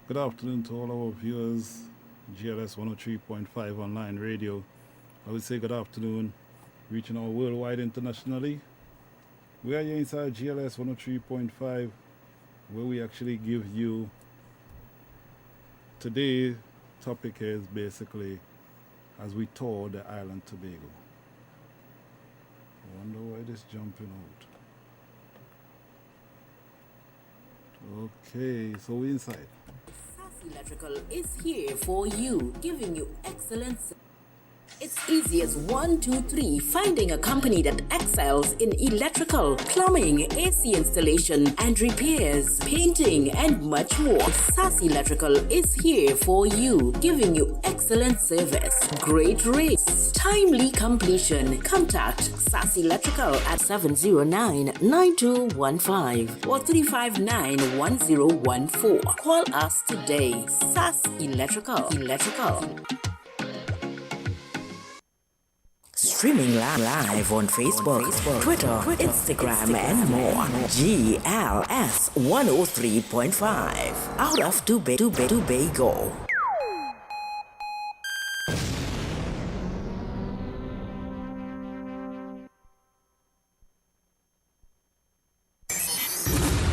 Good afternoon to all our viewers, GLS 103.5 online radio. I would say good afternoon, reaching out worldwide internationally. We are here inside GLS 103.5, where we actually give you, today's topic is basically as we tour the island Tobago. I wonder why this jumping out. Okay, so we're inside. Electrical is here for you, giving you excellent. It's easy as 1, 2, 3, finding a company that excels in electrical, plumbing, AC installation and repairs, painting and much more. SAS Electrical is here for you, giving you excellent service, great rates, timely completion. Contact SAS Electrical at 709-9215 or 359-1014. Call us today. SAS Electrical. Streaming live on Facebook, Twitter, Instagram, and more. GLS 103.5 out of Tobago.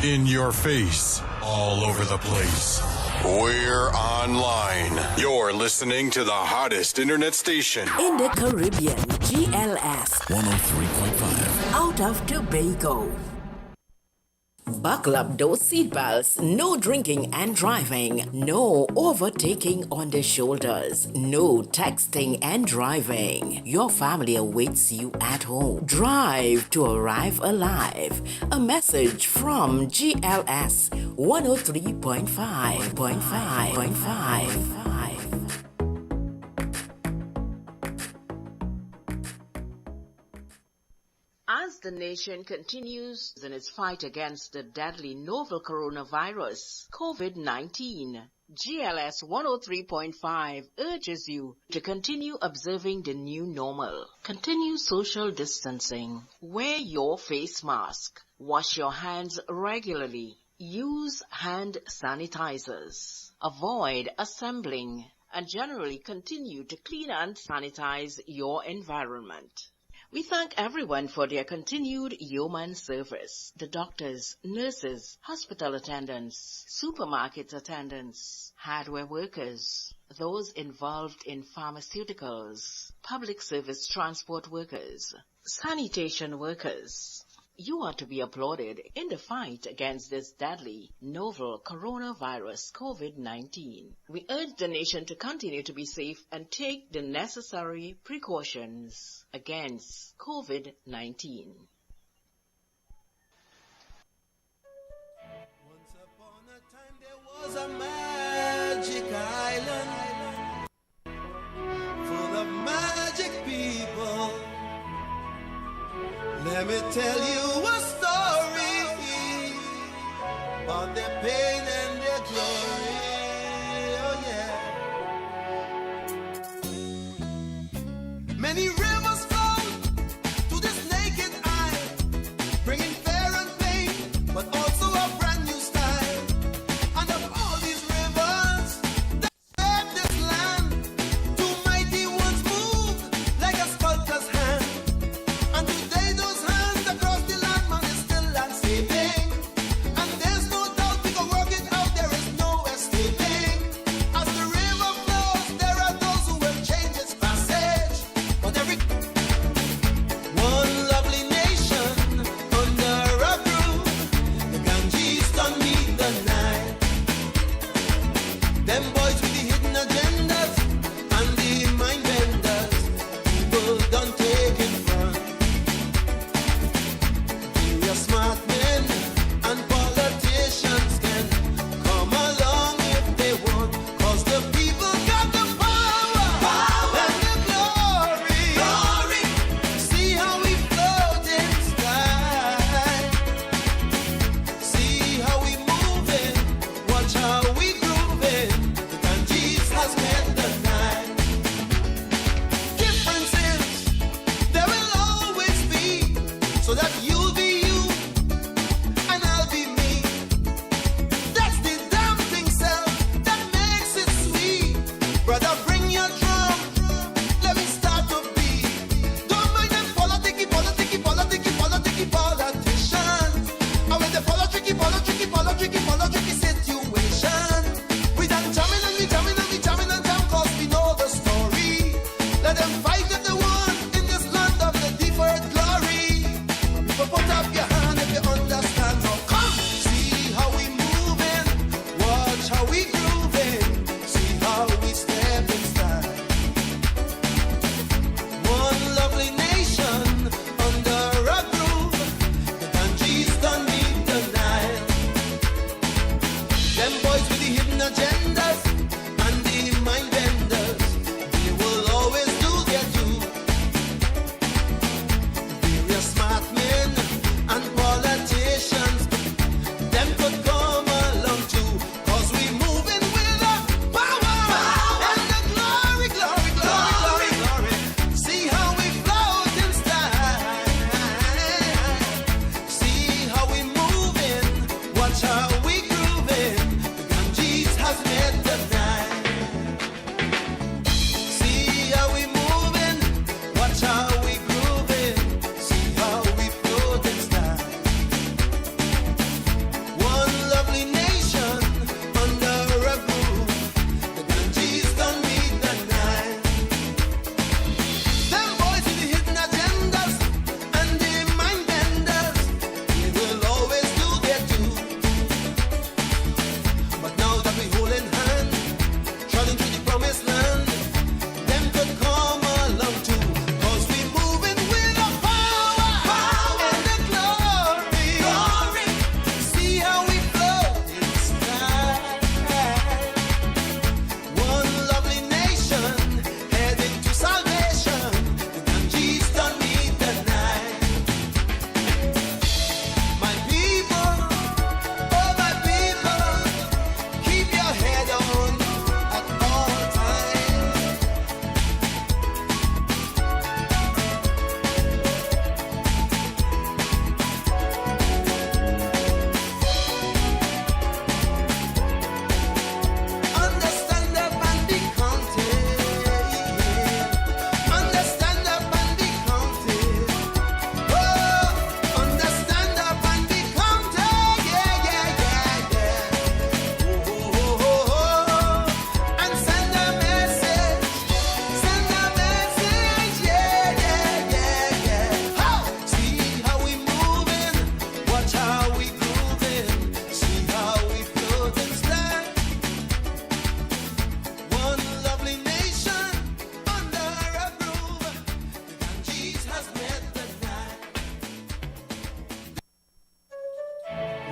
In your face, all over the place. We're online. You're listening to the hottest internet station In the Caribbean, GLS 103.5. out of Tobago. Buckle up those seatbelts. No drinking and driving. No overtaking on the shoulders. No texting and driving. Your family awaits you at home. Drive to arrive alive. A message from GLS 103.5. As the nation continues in its fight against the deadly novel coronavirus, COVID-19, GLS 103.5 urges you to continue observing the new normal. Continue social distancing. Wear your face mask. Wash your hands regularly. Use hand sanitizers. Avoid assembling and generally continue to clean and sanitize your environment. We thank everyone for their continued yeoman service. The doctors, nurses, hospital attendants, supermarket attendants, hardware workers, those involved in pharmaceuticals, public service transport workers, sanitation workers. You are to be applauded in the fight against this deadly, novel coronavirus COVID-19. We urge the nation to continue to be safe and take the necessary precautions against COVID-19. Once upon a time there was a magic island full of magic people. Let me tell you a story about their pain and their glory. Oh yeah. Many rivers flow to this naked eye, bringing fear and pain, but also a brand new style. And of all these rivers that serve this land, two mighty ones move like a sculptor's hand. And today those hands across the land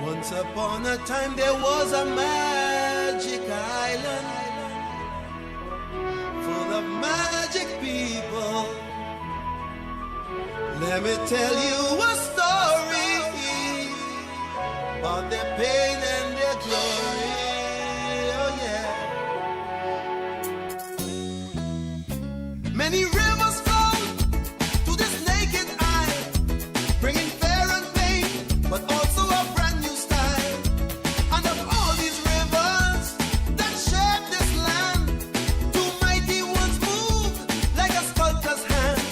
Once upon a time there was a magic island full of magic people. Let me tell you a story about their pain and their glory. Oh yeah. Many rivers flow to this naked eye, bringing fear and pain, but also a brand new style. And of all these rivers that shape this land, two mighty ones moved like a sculptor's hand.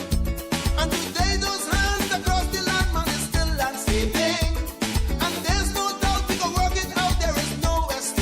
And today those hands across the land, man, is still landscaping. And there's no doubt we can work it out, there is no escape.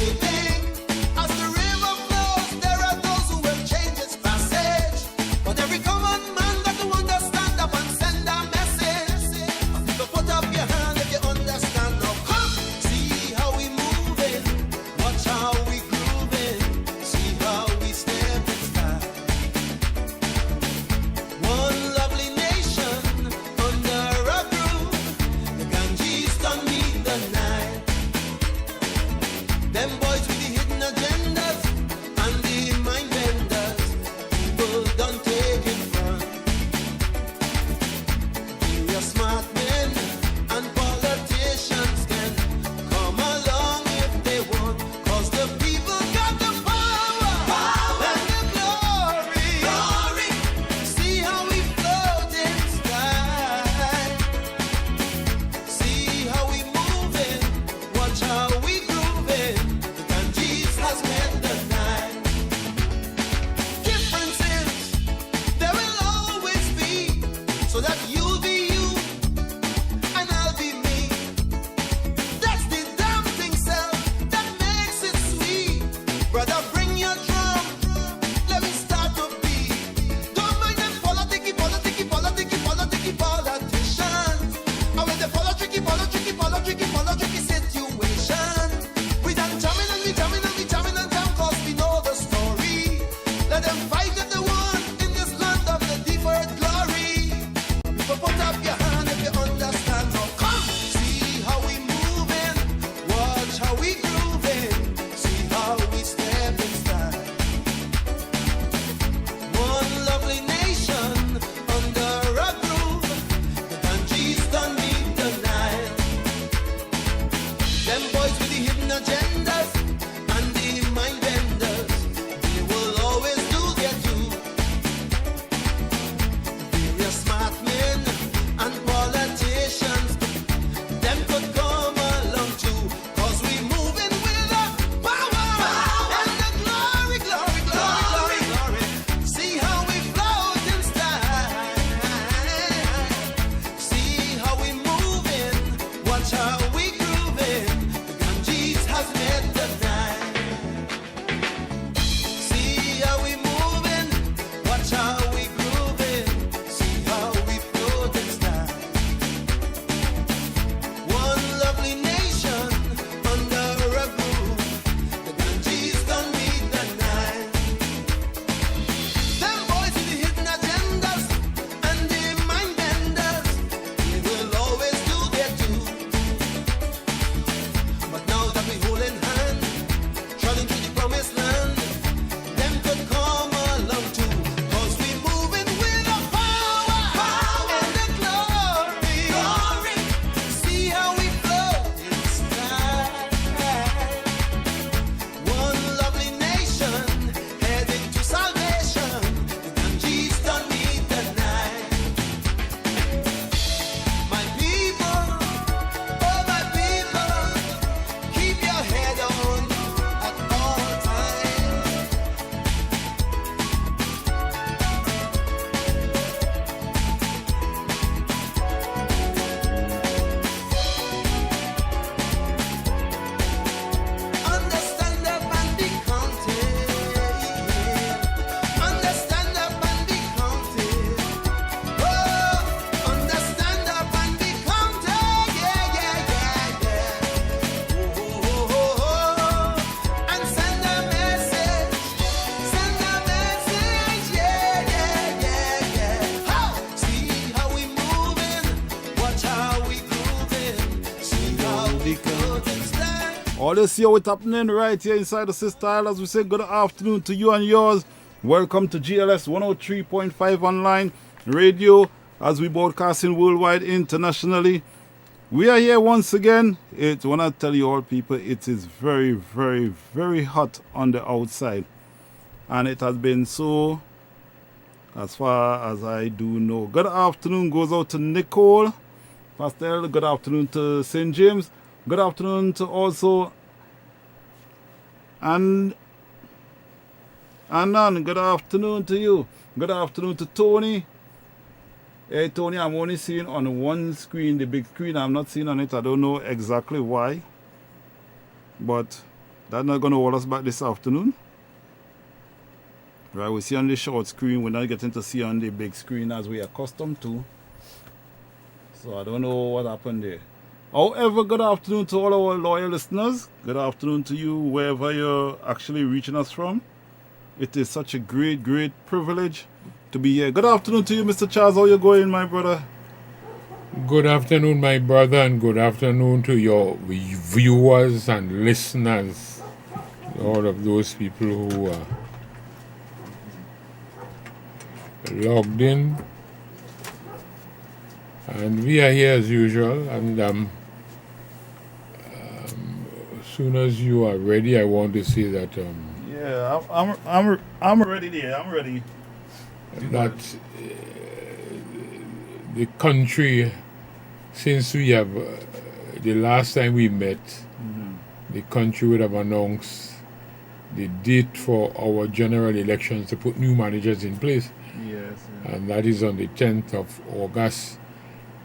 All this here what's happening right here inside the Sister Isle. As we say good afternoon to you and yours. Welcome to GLS 103.5 online radio as we broadcasting worldwide, internationally. We are here once again. When I tell you all people, it is very, very, very hot on the outside. And it has been so as far as I do know. Good afternoon goes out to Nicole Pastel. Good afternoon to St. James. Good afternoon to also Annan. Good afternoon to you. Good afternoon to Tony. Hey Tony, I'm only seeing on one screen, the big screen. I'm not seeing on it. I don't know exactly why. But that's not going to hold us back this afternoon. Right, we see on the short screen. We're not getting to see on the big screen as we are accustomed to. So I don't know what happened there. However, good afternoon to all our loyal listeners. Good afternoon to you wherever you're actually reaching us from. It is such a great, great privilege to be here. Good afternoon to you, Mr. Charles. How you going, my brother? Good afternoon, my brother, and good afternoon to your viewers and listeners. All of those people who are logged in. And we are here as usual. And as soon as you are ready, I want to say that Yeah, I'm ready there. I'm ready. that the country, since we have the last time we met, the country would have announced the date for our general elections to put new managers in place, Yes. and that is on the 10th of August.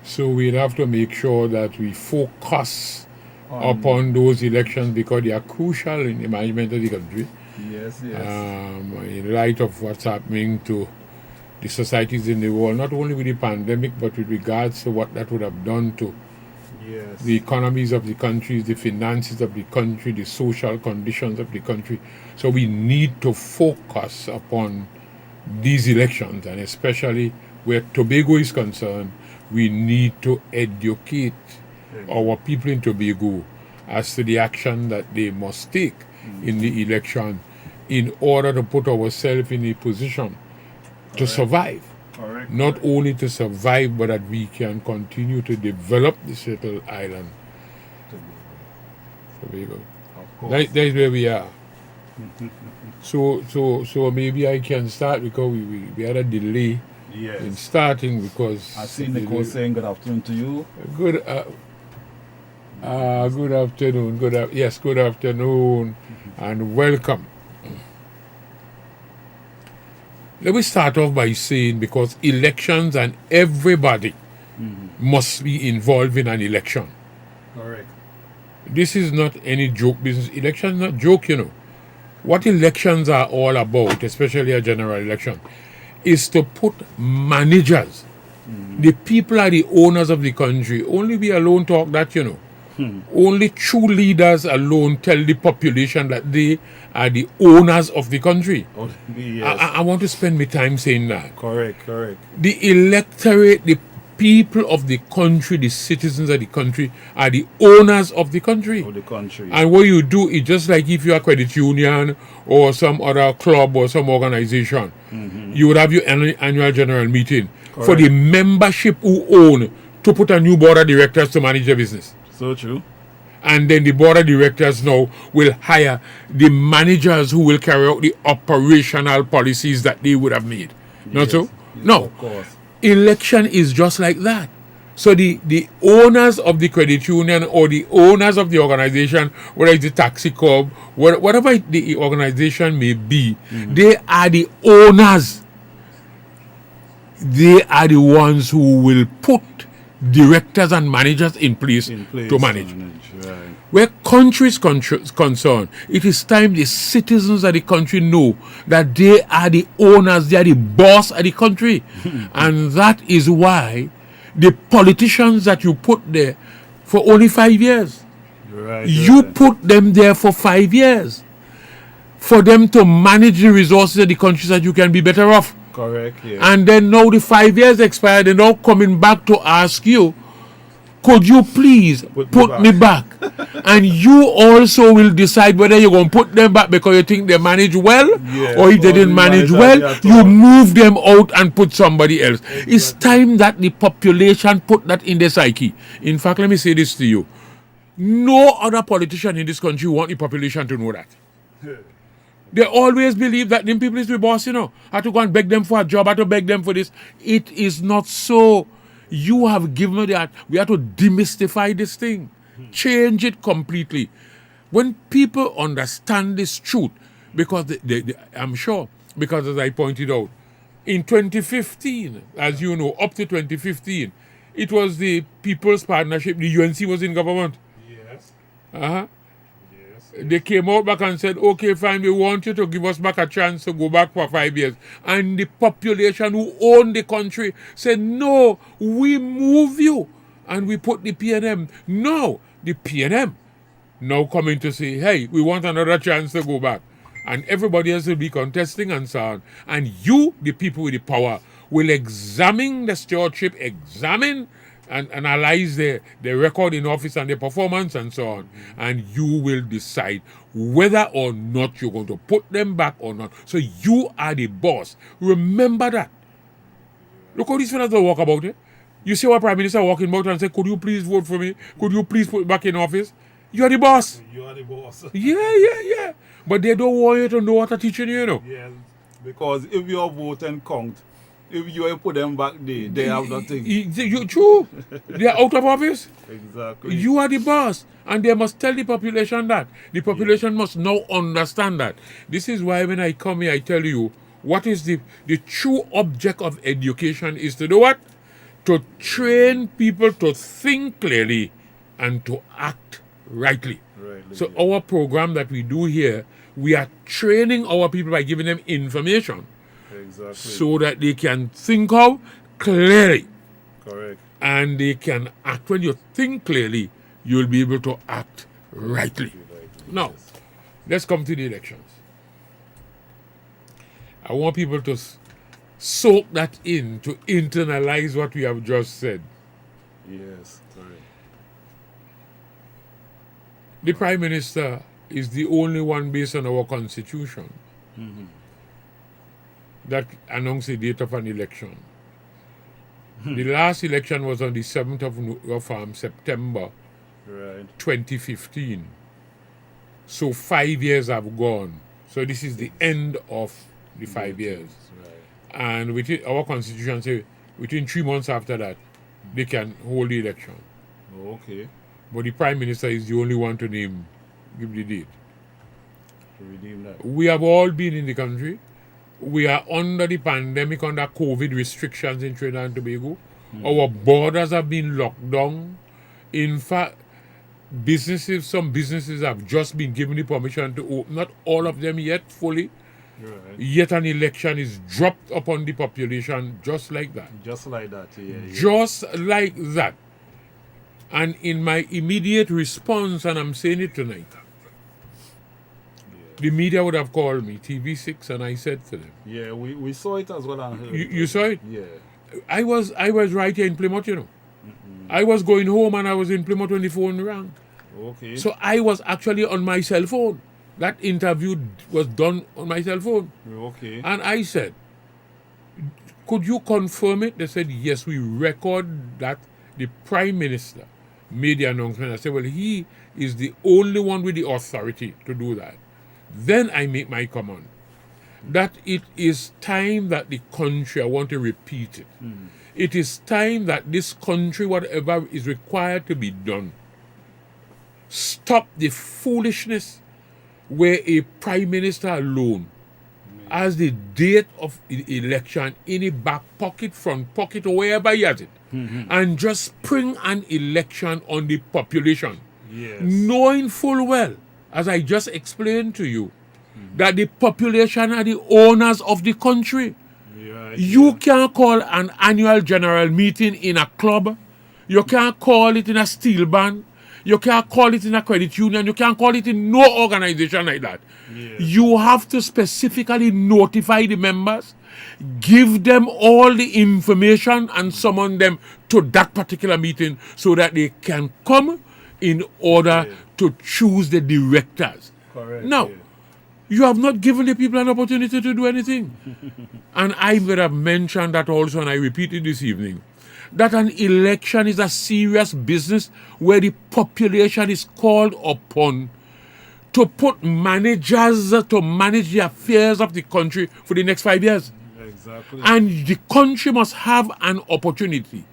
So we'll have to make sure that we focus upon those elections because they are crucial in the management of the country. Yes, yes. In light of what's happening to the societies in the world, not only with the pandemic, but with regards to what that would have done to Yes. the economies of the countries, the finances of the country, the social conditions of the country. So we need to focus upon these elections, and especially where Tobago is concerned, we need to educate our people in Tobago as to the action that they must take in the election in order to put ourselves in a position to survive. Correct. Not only to survive, but that we can continue to develop this little island. Tobago. Of course. That's where we are. So maybe I can start because we had a delay in Yes. starting because I see Nicole saying good afternoon to you. good afternoon. Good afternoon, and welcome. Let me start off by saying, because elections and everybody must be involved in an election. Correct. This is not any joke business. Elections not joke, you know. What elections are all about, especially a general election, is to put managers. The people are the owners of the country. Only we alone talk that, you know. Only true leaders alone tell the population that they are the owners of the country. Oh, yes. I want to spend my time saying that. Correct. The electorate, the people of the country, the citizens of the country are the owners of the country. Of the country. And what you do is just like if you're a credit union or some other club or some organization, you would have your annual general meeting for the membership who own to put a new board of directors to manage the business. So true. And then the board of directors now will hire the managers who will carry out the operational policies that they would have made. Not so? Yes, No. Of course. Election is just like that. So the owners of the credit union or the owners of the organization, whether it's the taxi club, whatever the organization may be, they are the owners. They are the ones who will put directors and managers in place to manage. Right. Where country is concerned, it is time the citizens of the country know that they are the owners, they are the boss of the country. And that is why the politicians that you put there for only 5 years, Right. you put them there for 5 years for them to manage the resources of the country so that you can be better off. Correct. Yeah. And then now the 5 years expired, they're now coming back to ask you, could you please put me back? And you also will decide whether you're going to put them back because you think they manage well, Yes, or if they or didn't they manage manage well, at you all. move them out and put somebody else. It's time that the population put that in their psyche. In fact, let me say this to you. No other politician in this country want the population to know that. They always believe that them people is the boss, I have to go and beg them for a job, I have to beg them for this. It is not so. You have given me that. We have to demystify this thing. Change it completely. When people understand this truth, because I'm sure, because as I pointed out, in 2015, as you know, up to 2015, it was the People's Partnership, the UNC was in government. Yes. Uh-huh. They came out back and said, okay, fine, we want you to give us back a chance to go back for 5 years. And the population who owned the country said, no, we move you. And we put the PNM. No, the PNM now coming to say, hey, we want another chance to go back. And everybody else will be contesting and so on. And you, the people with the power, will examine the stewardship, examine and analyze their record in office and their performance and so on. And you will decide whether or not you're going to put them back or not. So you are the boss. Remember that. Look how these fellas don't walk about it. You see our Prime Minister walking about and say, could you please vote for me? Could you please put me back in office? You're the boss. You are the boss. Yeah. But they don't want you to know what they're teaching you, Yes, because if your vote and count, if you put them back there, they have nothing. True. They are out of office. Exactly. You are the boss. And they must tell the population that. The population must now understand that. This is why when I come here, I tell you, what is the true object of education is to do what? To train people to think clearly and to act rightly. So our program that we do here, we are training our people by giving them information. Exactly. So that they can think out clearly. Correct. And they can act. When you think clearly, you'll be able to act rightly. Now, let's come to the elections. I want people to soak that in, to internalize what we have just said. Yes, correct. The Prime Minister is the only one based on our Constitution that announced the date of an election. The last election was on the 7th of September 2015. So 5 years have gone. So this is the end of the 5 years. And within our Constitution says within 3 months after that, they can hold the election. Okay. But the Prime Minister is the only one to give the date. To redeem that. We have all been in the country. We are under the pandemic, under COVID restrictions in Trinidad and Tobago. Our borders have been locked down. In fact, some businesses have just been given the permission to open. Not all of them yet fully. Right. Yet an election is dropped upon the population just like that. Just like that, yeah. Just like that. And in my immediate response, and I'm saying it tonight, the media would have called me, TV6, and I said to them. Yeah, we saw it as well and heard You saw it? Yeah. I was right here in Plymouth, I was going home and I was in Plymouth when the phone rang. Okay. So I was actually on my cell phone. That interview was done on my cell phone. Okay. And I said, could you confirm it? They said, yes, we record that the Prime Minister made the announcement. I said, well, he is the only one with the authority to do that. Then I make my comment that it is time that the country, I want to repeat it, it is time that this country, whatever is required to be done, stop the foolishness where a Prime Minister alone has the date of the election in his back pocket, front pocket, or wherever he has it, and just spring an election on the population, knowing full well, as I just explained to you, that the population are the owners of the country. You can't call an annual general meeting in a club. You can't call it in a steel band. You can't call it in a credit union. You can't call it in no organization like that. You have to specifically notify the members, give them all the information, and summon them to that particular meeting so that they can come in order to choose the directors. Correct. Now, you have not given the people an opportunity to do anything. And I would have mentioned that also, and I repeat it this evening, that an election is a serious business where the population is called upon to put managers to manage the affairs of the country for the next 5 years. Exactly. And the country must have an opportunity,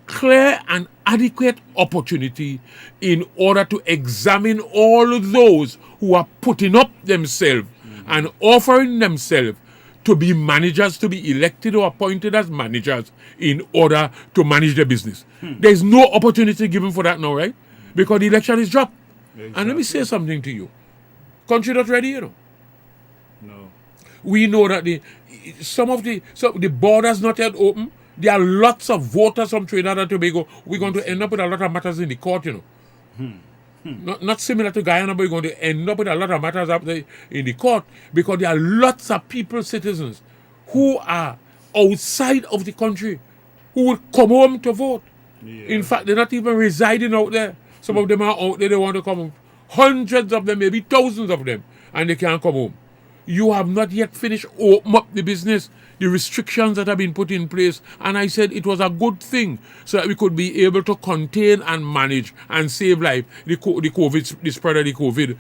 clear and adequate opportunity, in order to examine all those who are putting up themselves and offering themselves to be managers, to be elected or appointed as managers in order to manage their business. There is no opportunity given for that now, right? Because the election is dropped. Exactly. And let me say something to you. Country not ready, you know. No. We know that some of the borders not yet open. There are lots of voters from Trinidad and Tobago. We're going to end up with a lot of matters in the court, you know. Not similar to Guyana, but we're going to end up with a lot of matters up there in the court because there are lots of people, citizens, who are outside of the country who will come home to vote. Yeah. In fact, they're not even residing out there. Some of them are out there, they want to come home. Hundreds of them, maybe thousands of them, and they can't come home. You have not yet finished open up the business, the restrictions that have been put in place. And I said it was a good thing so that we could be able to contain and manage and save life, the spread of the COVID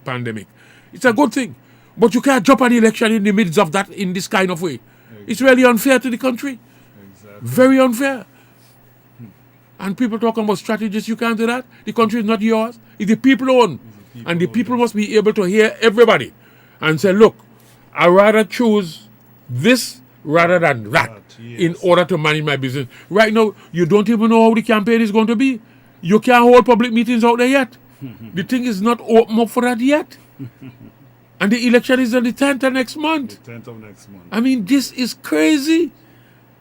pandemic. It's a good thing. But you can't drop an election in the midst of that in this kind of way. Exactly. It's really unfair to the country. Exactly. Very unfair. And people talking about strategies, you can't do that. The country is not yours. It's the people own. And the people must be able to hear everybody and say, look, I'd rather choose this rather than that in order to manage my business. Right now, you don't even know how the campaign is going to be. You can't hold public meetings out there yet. The thing is not open up for that yet. And the election is on the 10th of next month. The 10th of next month. I mean, this is crazy.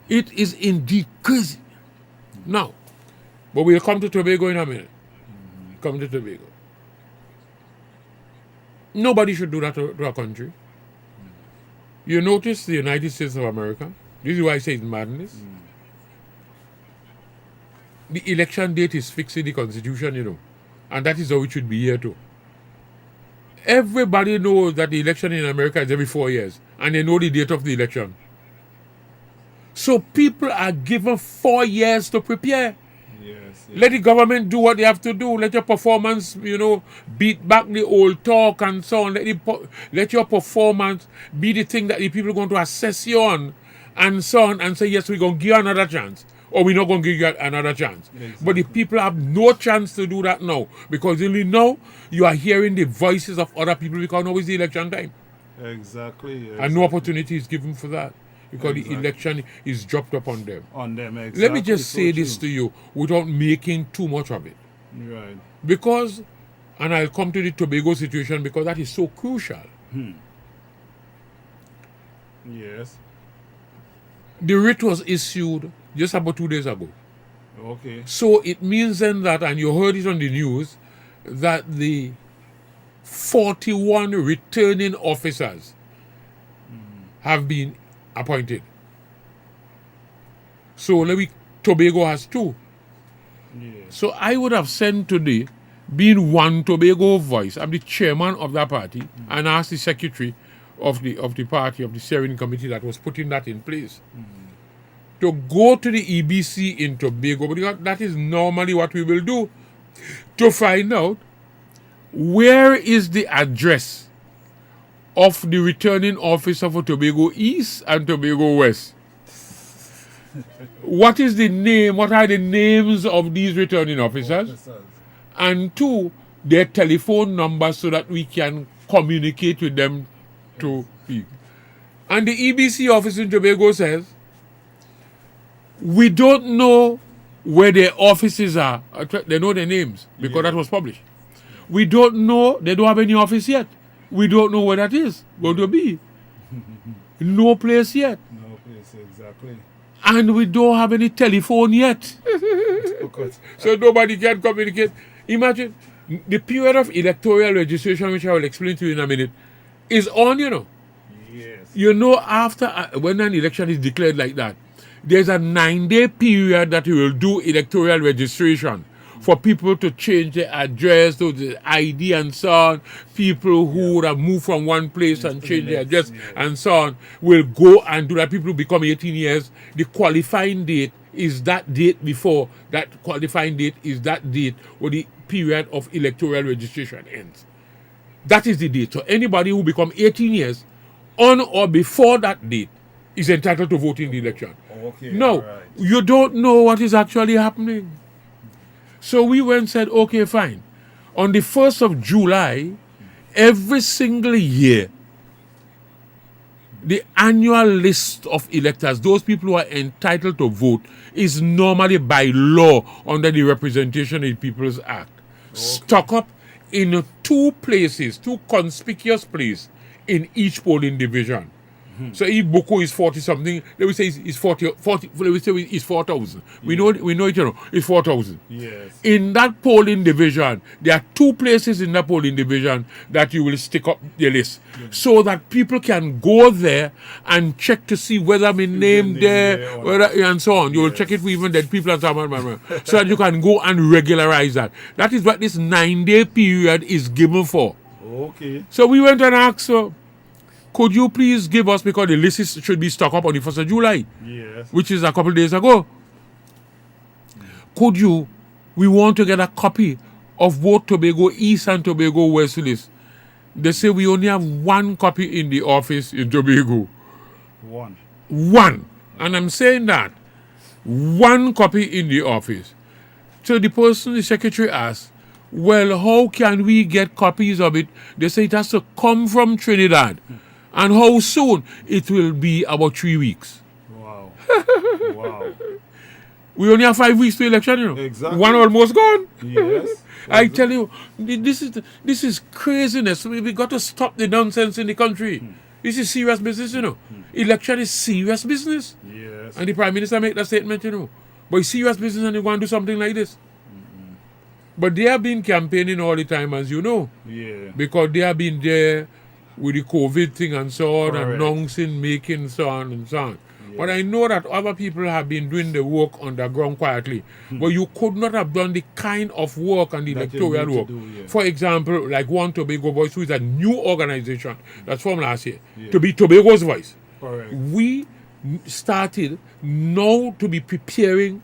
It is indeed crazy. Now, but we'll come to Tobago in a minute. Come to Tobago. Nobody should do that to a country. You notice the United States of America. This is why I say it's madness. The election date is fixed in the Constitution, you know. And that is how it should be here too. Everybody knows that the election in America is every 4 years. And they know the date of the election. So people are given 4 years to prepare. Let the government do what they have to do. Let your performance, you know, beat back the old talk and so on. Let your performance be the thing that the people are going to assess you on and so on and say, yes, we're going to give you another chance. Or we're not going to give you another chance. Exactly. But the people have no chance to do that now. Because only now you are hearing the voices of other people because now is the election time. Exactly. And no opportunity is given for that. Because the election is dropped upon them. On them, exactly. Let me just say this to you without making too much of it. Right. Because, and I'll come to the Tobago situation because that is so crucial. Yes. The writ was issued just about 2 days ago. Okay. So it means then that, and you heard it on the news, that the 41 returning officers have been appointed. So Tobago has 2. Yes. So I would have sent today, being one Tobago voice, I'm the chairman of that party, and asked the secretary of the party, of the steering committee that was putting that in place, to go to the EBC in Tobago, because that is normally what we will do, to find out where is the address of the returning officer for Tobago East and Tobago West. What is the name? What are the names of these returning officers? And 2, their telephone numbers so that we can communicate with them to people. And the EBC office in Tobago says, we don't know where their offices are. They know their names because that was published. We don't know, they don't have any office yet. We don't know where that is going to be. No place yet. No place, exactly. And we don't have any telephone yet. So nobody can communicate. Imagine, the period of electoral registration, which I will explain to you in a minute, is on, you know. Yes. You know, after, when an election is declared like that, there's a 9-day period that you will do electoral registration, for people to change their address to the ID and so on. People who would have moved from one place and changed their address and so on will go and do that. People who become 18 years, the qualifying date is that date before. That qualifying date is that date where the period of electoral registration ends. That is the date. So anybody who become 18 years on or before that date is entitled to vote in the election. Okay. No, Right. you don't know what is actually happening. So we went and said, okay, fine. On the 1st of July, every single year, the annual list of electors, those people who are entitled to vote, is normally by law under the Representation of the People's Act. Stuck up in two conspicuous places in each polling division. So if Boko is 40 something, they will say it's 40, they will say it's 4,000. We know it, it's 4,000. Yes. In that polling division, there are two places in that polling division that you will stick up the list so that people can go there and check to see whether my name there, whether, and so on. You will check it for even dead people and so on, so that you can go and regularize that. That is what this 9-day period is given for. Okay. So we went and asked her, could you please give us, because the list should be stuck up on the 1st of July, Yes. which is a couple of days ago. We want to get a copy of both Tobago East and Tobago West list. They say we only have one copy in the office in Tobago. One. And I'm saying that. One copy in the office. So the secretary asked, well, how can we get copies of it? They say it has to come from Trinidad. And how soon? It will be about 3 weeks. Wow. Wow. We only have 5 weeks to election, you know. Exactly. One almost gone. Yes. I tell you, this is craziness. We got to stop the nonsense in the country. This is serious business, you know. Election is serious business. Yes. And the Prime Minister make that statement, you know. But it's serious business and they want to do something like this. But they have been campaigning all the time, as you know. Yeah. Because they have been there with the COVID thing and so on, Correct. announcing, making, so on and so on. Yes. But I know that other people have been doing the work underground quietly. But you could not have done the kind of work and the That you electoral need to work. do, yeah. For example, like One Tobago Voice, who is a new organization that's from last year, to be Tobago's Voice. Correct. We started now to be preparing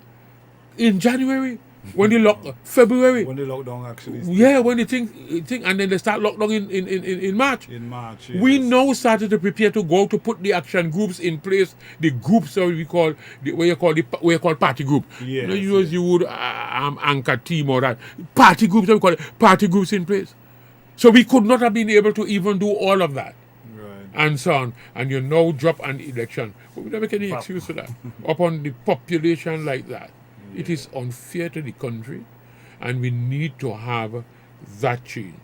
in January. When the February. When the lockdown actually When the thing, and then they start lockdown in March. in March. Yes. We now started to prepare to go to put the action groups in place. The groups that we call party group. Yes, You would anchor team or that party groups. That we call it party groups in place. So we could not have been able to even do all of that. Right. And so on, and you now drop an election. But we don't make any excuse for that. Upon the population like that. It is unfair to the country, and we need to have that change.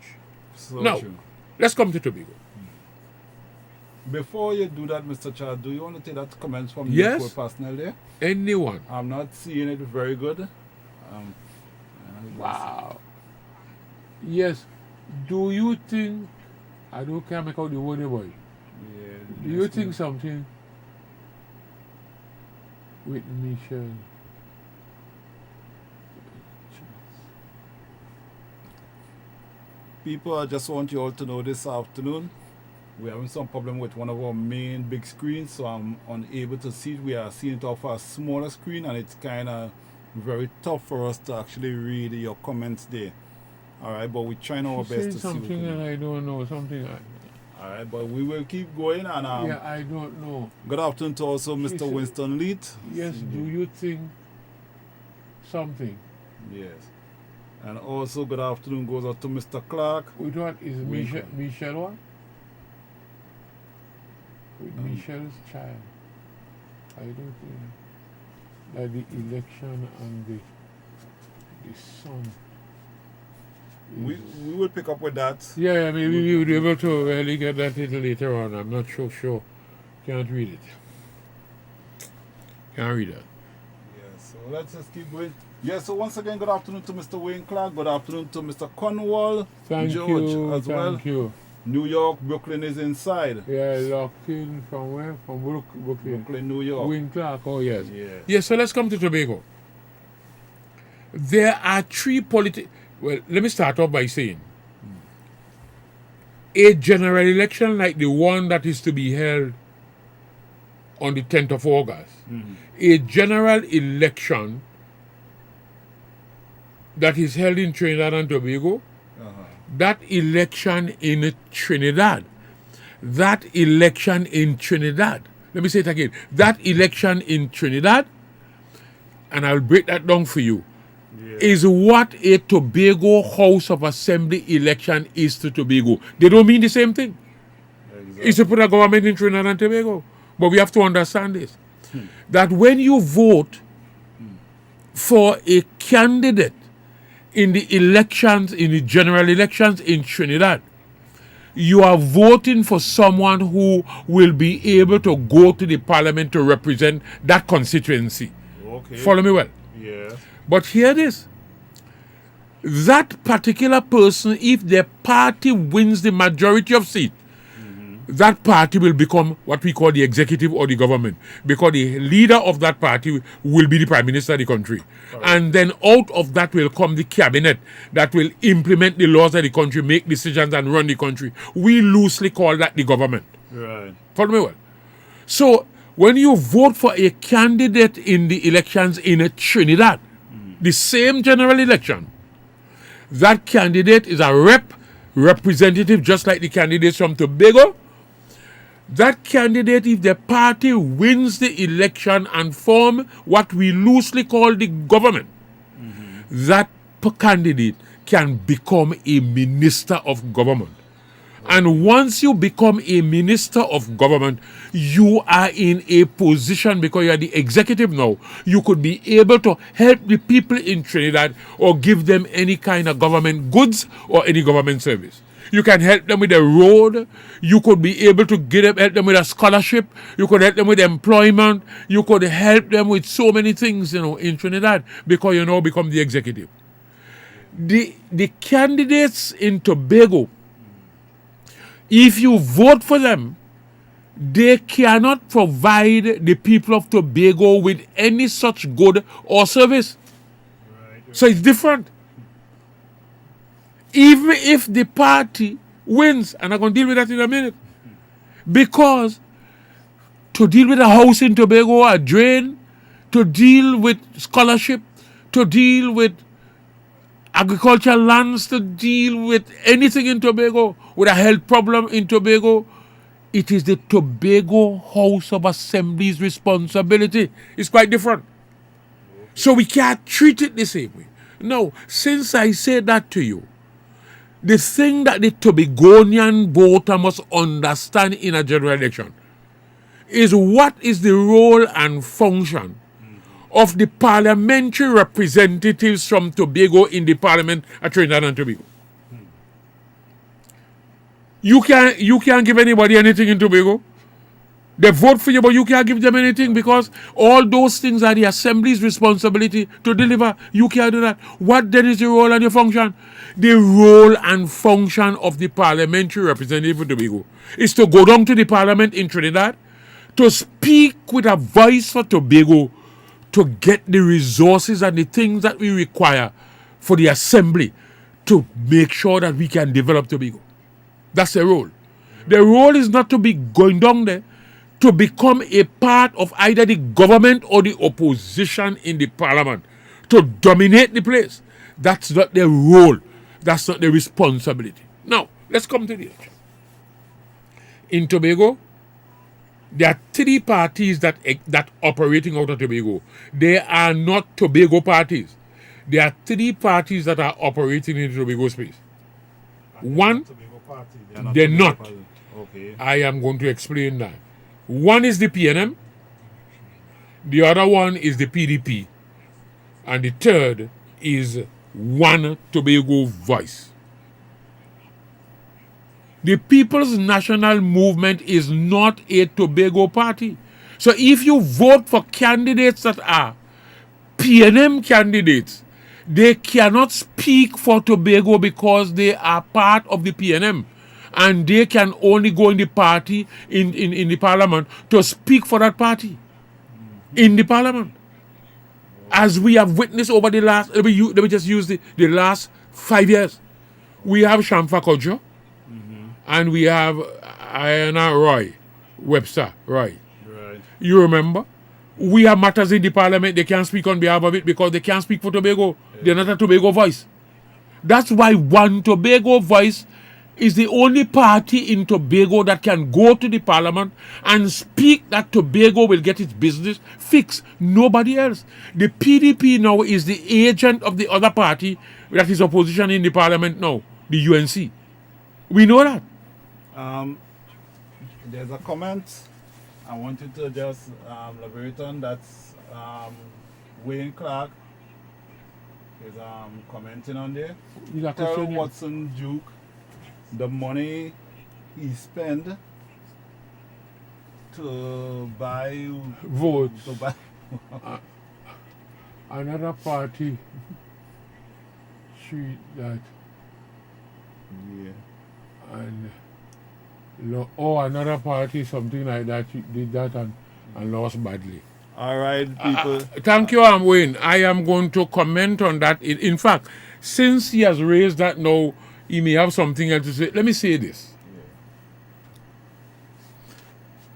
So Now, true. let's come to Tobago. Before you do that, Mr. Chad, do you want to take that comments from Yes. the personnel there? Anyone. I'm not seeing it very good. Wow. Yes. Do you think, I don't care make out the word boy. Yeah, Do you think something with Michelle? people, I just want you all to know this afternoon, we're having some problem with one of our main big screens, so I'm unable to see it. We are seeing it off a smaller screen, and it's kind of very tough for us to actually read your comments there. All right, but we're trying our She's best saying to see what something we and can do. I don't know, something. All right, but we will keep going. And I don't know. good afternoon to also Mr. said- Winston Leet. Yes, do you think something? Yes. And also good afternoon goes out to Mr. Clark. With what is Winkle. Michelle what? With Michelle's child. I don't think that the election and the son. We will pick up with that. Yeah, maybe we will be able to really get that little later on. I'm not so sure. Can't read it. Can't read it. Yes, so let's just keep going. Yes, so once again, good afternoon to Mr. Wayne Clark. Good afternoon to Mr. Cornwall. Thank George you. as well. Thank you. New York, Brooklyn is inside. Yeah, locked in from where? From Brooklyn. Brooklyn, New York. Wayne Clark, oh yes. Yes. Yes, so let's come to Tobago. There are three Well, let me start off by saying a general election like the one that is to be held on the 10th of August, a general election that is held in Trinidad and Tobago, that election in Trinidad, let me say it again, that election in Trinidad, and I'll break that down for you, is what a Tobago House of Assembly election is to Tobago. They don't mean the same thing. Exactly. It's to put a government in Trinidad and Tobago. But we have to understand this, that when you vote for a candidate in the elections, in the general elections in Trinidad, you are voting for someone who will be able to go to the parliament to represent that constituency. Okay. Follow me well? Yeah. But hear this. That particular person, if their party wins the majority of seats, that party will become what we call the executive or the government, because the leader of that party will be the prime minister of the country. Right. And then out of that will come the cabinet that will implement the laws of the country, make decisions and run the country. We loosely call that the government. Right. Follow me well? So when you vote for a candidate in the elections in Trinidad, the same general election, that candidate is a representative just like the candidates from Tobago. That candidate, if the party wins the election and form what we loosely call the government, that candidate can become a minister of government. And once you become a minister of government, you are in a position, because you are the executive now, you could be able to help the people in Trinidad or give them any kind of government goods or any government service. You can help them with a road. You could be able to help them with a scholarship. You could help them with employment. You could help them with so many things, in Trinidad, because you now become the executive. The candidates in Tobago, if you vote for them, they cannot provide the people of Tobago with any such good or service. Right. So it's different. Even if the party wins, and I'm going to deal with that in a minute, because to deal with a house in Tobago, a drain, to deal with scholarship, to deal with agricultural lands, to deal with anything in Tobago, with a health problem in Tobago, it is the Tobago House of Assembly's responsibility. It's quite different. So we can't treat it the same way. Now, since I said that to you, the thing that the Tobagonian voter must understand in a general election is what is the role and function of the parliamentary representatives from Tobago in the parliament at Trinidad and Tobago. You can't give anybody anything in Tobago. They vote for you, but you can't give them anything, because all those things are the assembly's responsibility to deliver. You can't do that. What then is the role and the function? The role and function of the parliamentary representative of Tobago is to go down to the parliament in Trinidad, to speak with a voice for Tobago, to get the resources and the things that we require for the assembly to make sure that we can develop Tobago. That's the role. The role is not to be going down there to become a part of either the government or the opposition in the parliament, to dominate the place. That's not their role. That's not their responsibility. Now, let's come to the election. In Tobago, there are three parties that operating out of Tobago. They are not Tobago parties. There are three parties that are operating in the Tobago space. One, they're not. Okay. I am going to explain that. One is the PNM, the other one is the PDP, and the third is One Tobago Voice. The People's National Movement is not a Tobago party. So if you vote for candidates that are PNM candidates, they cannot speak for Tobago because they are part of the PNM. And they can only go in the party, in the parliament, to speak for that party in the parliament. as we have witnessed over the last, let me just use the last 5 years. We have Shamfa Kodjo, and we have Ayana Roy, Webster Roy. Right. You remember? We have matters in the parliament, they can't speak on behalf of it because they can't speak for Tobago. They're not a Tobago voice. That's why One Tobago Voice is the only party in Tobago that can go to the parliament and speak that Tobago will get its business fixed. Nobody else. The PDP now is the agent of the other party that is opposition in the parliament now, the UNC. We know that. There's a comment. I wanted to just elaborate on. That's Wayne Clark is commenting on there. Is that Tell question? Watson Duke the money he spent to buy Votes. to buy Another party treat that yeah. and another party, something like that, did that and lost badly. All right, people. Thank you, Wayne. I am going to comment on that. In fact, since he has raised that now, he may have something else to say. Let me say this.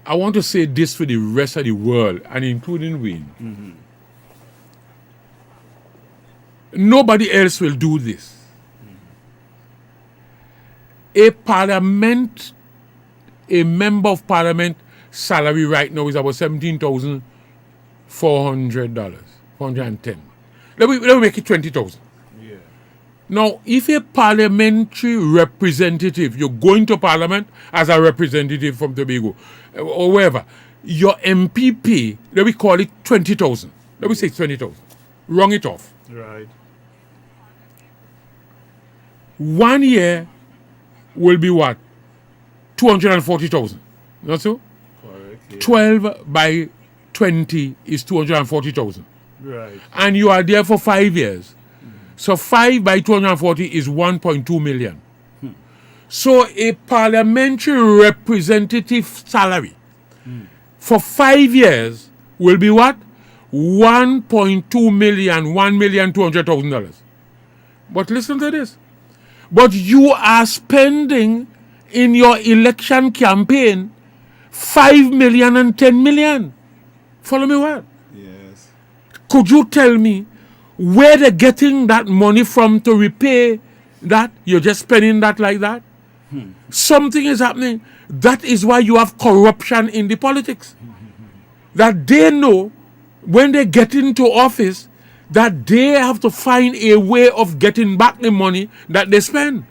I want to say this for the rest of the world, and including Wayne. Nobody else will do this. A member of parliament salary right now is about $17,400, $410. Let me make it $20,000. Yeah. Now, if a parliamentary representative, you're going to parliament as a representative from Tobago or wherever, your MP pay, let me call it 20,000. Let me say 20,000. Wrong it off. Right. 1 year will be what? 240,000. Not so? Correct. Yeah. 12 by 20 is 240,000. Right. And you are there for 5 years. So 5 by 240 is 1.2 million. So a parliamentary representative salary for 5 years will be what? 1.2 million, $1,200,000. But listen to this. But you are spending in your election campaign 5 million and 10 million. Follow me well? Yes. Could you tell me where they're getting that money from to repay that? You're just spending that like that? Something is happening. That is why you have corruption in the politics. That they know when they get into office that they have to find a way of getting back the money that they spend.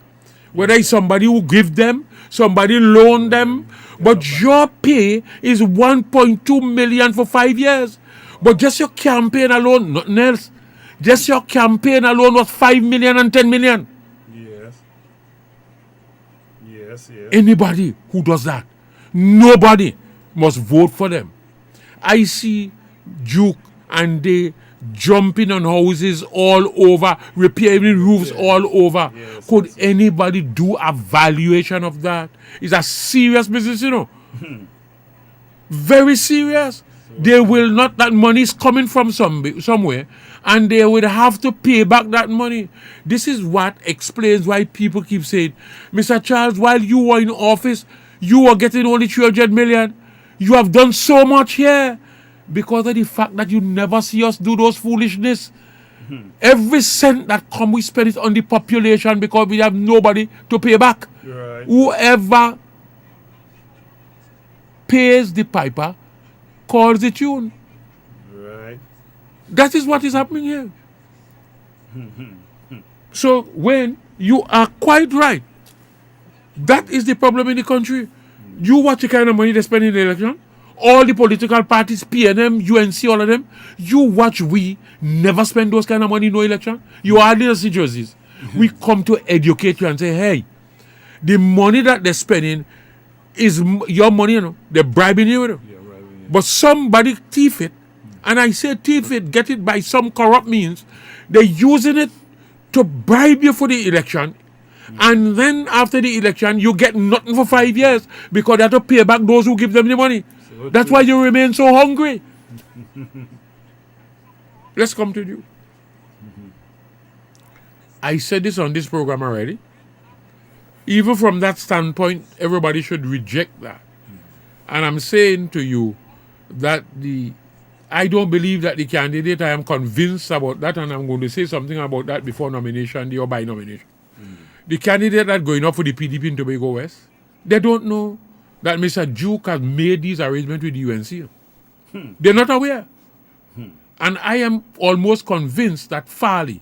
Whether it's somebody who give them, somebody loan them, but your pay is 1.2 million for 5 years. But just your campaign alone, nothing else. Just your campaign alone was 5 million and 10 million. Yes. Yes. Yes. Anybody who does that, nobody must vote for them. I see Duke and they jumping on houses all over, repairing roofs all over. Yes, Could yes. anybody do a valuation of that? It's a serious business, you know. Very serious. They will not, that money is coming from somewhere, and they would have to pay back that money. This is what explains why people keep saying, Mr. Charles, while you were in office, you were getting only 300 million. You have done so much here. Because of the fact that you never see us do those foolishness. Every cent that come, we spend it on the population because we have nobody to pay back. Right. Whoever pays the piper calls the tune. Right. That is what is happening here. So when you are quite right, that is the problem in the country. You watch the kind of money they spend in the election. All the political parties, PNM, UNC, all of them, you watch, we never spend those kind of money in no election. You hardly see jerseys. We come to educate you and say, hey, the money that they're spending is your money, you know. They're bribing you with it. Yeah, right. Yeah. But somebody thief it, and I say thief it, get it by some corrupt means. They're using it to bribe you for the election. And then after the election, you get nothing for 5 years because they have to pay back those who give them the money. That's why you remain so hungry. Let's come to you. I said this on this program already. Even from that standpoint, everybody should reject that. And I'm saying to you that I don't believe that the candidate, I am convinced about that, and I'm going to say something about that before nomination day or by nomination. The candidate that's going up for the PDP in Tobago West, they don't know that Mr. Duke has made these arrangements with the UNC. They're not aware. And I am almost convinced that Farley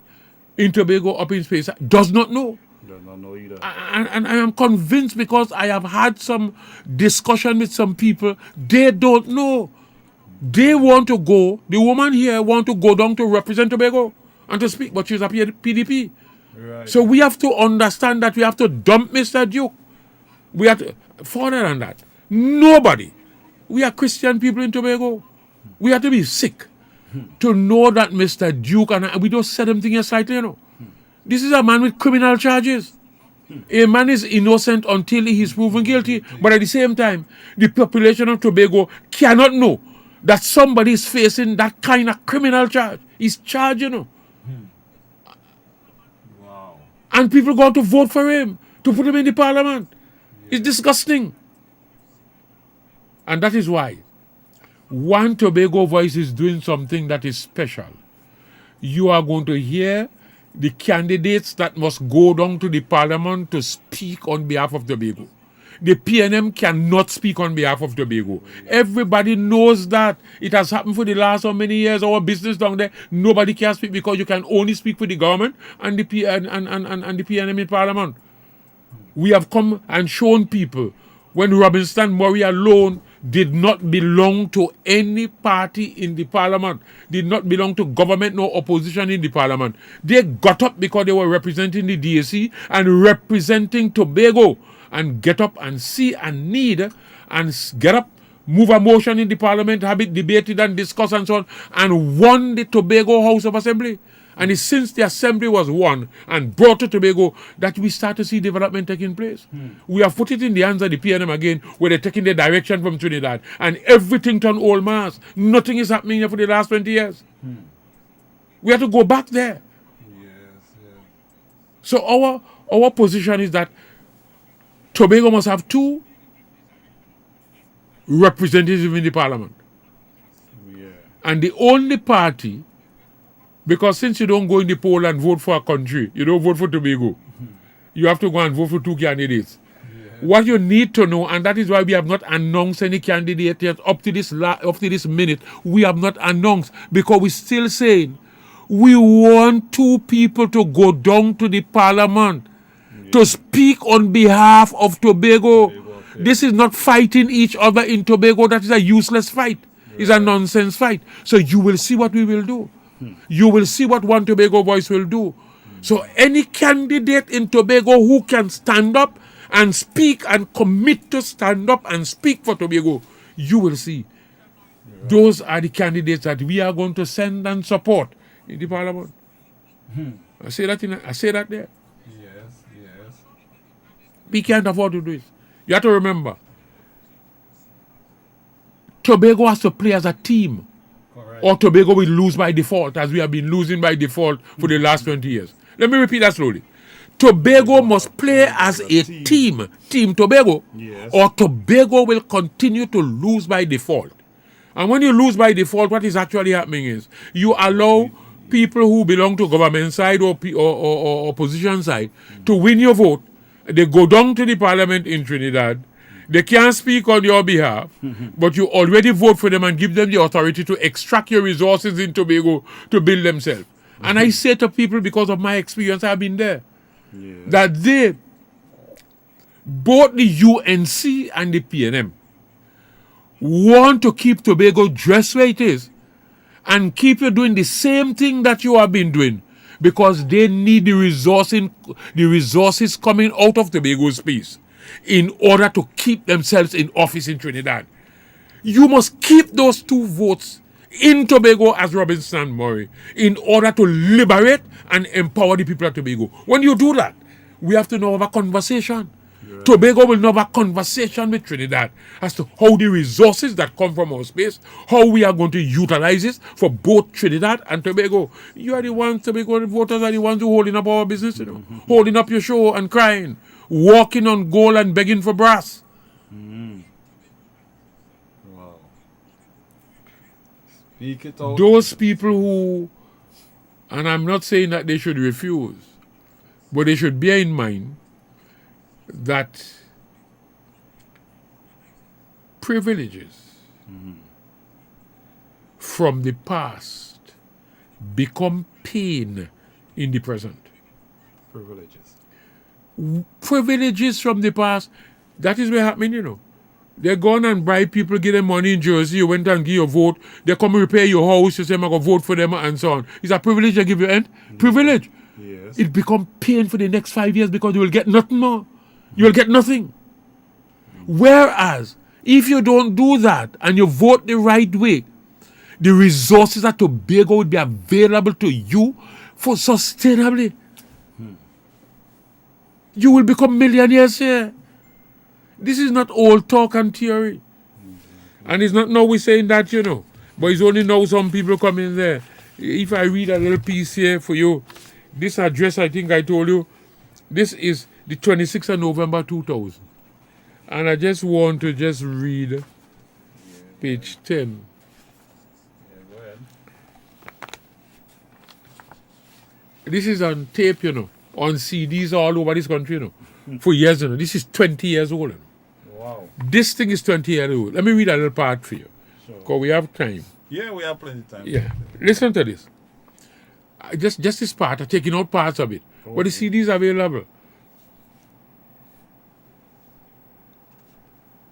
in Tobago up in space does not know. Does not know either. And I am convinced because I have had some discussion with some people. They don't know. They want to go. The woman here want to go down to represent Tobago and to speak, but she's a PDP. Right. So we have to understand that we have to dump Mr. Duke. We have to, further than that, nobody. We are Christian people in Tobago. We have to be sick to know that Mr. Duke, and we don't set him things aside, you know. This is a man with criminal charges. A man is innocent until he is proven guilty. But at the same time, the population of Tobago cannot know that somebody is facing that kind of criminal charge. He's charged, you know. Wow. And people go to vote for him, to put him in the parliament. It's disgusting. And that is why One Tobago Voice is doing something that is special. You are going to hear the candidates that must go down to the parliament to speak on behalf of Tobago. The PNM cannot speak on behalf of Tobago. Everybody knows that. It has happened for the last how many years. Our business down there, nobody can speak because you can only speak for the government and the PNM in parliament. We have come and shown people when Robinson Murray alone did not belong to any party in the parliament, did not belong to government nor opposition in the parliament. They got up because they were representing the DAC and representing Tobago, and get up and see and need and get up, move a motion in the parliament, have it debated and discussed and so on, and won the Tobago House of Assembly. And it's since the assembly was won and brought to Tobago that we start to see development taking place. We have put it in the hands of the PNM again, where they're taking the direction from Trinidad, and everything turned old mass. Nothing is happening here for the last 20 years. We have to go back there. So our position is that Tobago must have 2 representatives in the parliament. And the only party, because since you don't go in the poll and vote for a country, you don't vote for Tobago, you have to go and vote for 2 candidates. What you need to know, and that is why we have not announced any candidate yet up to this minute, we have not announced, because we're still saying we want 2 people to go down to the parliament to speak on behalf of Tobago. This is not fighting each other in Tobago. That is a useless fight. It's a nonsense fight. So you will see what we will do. You will see what One Tobago Voice will do. So any candidate in Tobago who can stand up and speak and commit to stand up and speak for Tobago, you will see. Those are the candidates that we are going to send and support in the parliament. I say that there. We can't afford to do it. You have to remember, Tobago has to play as a team. Correct. Or Tobago will lose by default, as we have been losing by default for the last 20 years. Let me repeat that slowly. Tobago must play as a team, Team Tobago, or Tobago will continue to lose by default. And when you lose by default, what is actually happening is you allow people who belong to government side or opposition side to win your vote. They go down to the parliament in Trinidad. They can't speak on your behalf, but you already vote for them and give them the authority to extract your resources in Tobago to build themselves. And I say to people, because of my experience, I've been there, that both the UNC and the PNM want to keep Tobago just where it is and keep you doing the same thing that you have been doing, because they need the resources coming out of Tobago's space in order to keep themselves in office in Trinidad. You must keep those 2 votes in Tobago as Robinson Murray in order to liberate and empower the people of Tobago. When you do that, we have to now have a conversation. Tobago will not have a conversation with Trinidad as to how the resources that come from our space, how we are going to utilize it for both Trinidad and Tobago. You are the ones, Tobago voters are the ones who holding up our business, holding up your show and crying, walking on gold and begging for brass. Wow. Speak it out. Those people who, and I'm not saying that they should refuse, but they should bear in mind that privileges from the past become pain in the present. Privileges from the past, that is what happening, They're gone and bribe people, give them money in Jersey, you went and give your vote, they come and repair your house, you say, I'm going to vote for them and so on. It's a privilege they give you, privilege. Yes. It become pain for the next 5 years because you will get nothing more. You will get nothing. Whereas, if you don't do that and you vote the right way, the resources at Tobago would be available to you for sustainably. You will become millionaires here. This is not old talk and theory. And it's not now we're saying that, but it's only now some people come in there. If I read a little piece here for you, this address I think I told you, this is the 26th of November 2000. And I just want to just read page 10. Go ahead. This is on tape, on CDs all over this country, for years, This is 20 years old. Wow. This thing is 20 years old. Let me read a little part for you. Sure. Because we have time. Yeah, we have plenty of time. Yeah. Listen to this. Just this part, I'm taking out parts of it. Okay. But the CDs are available.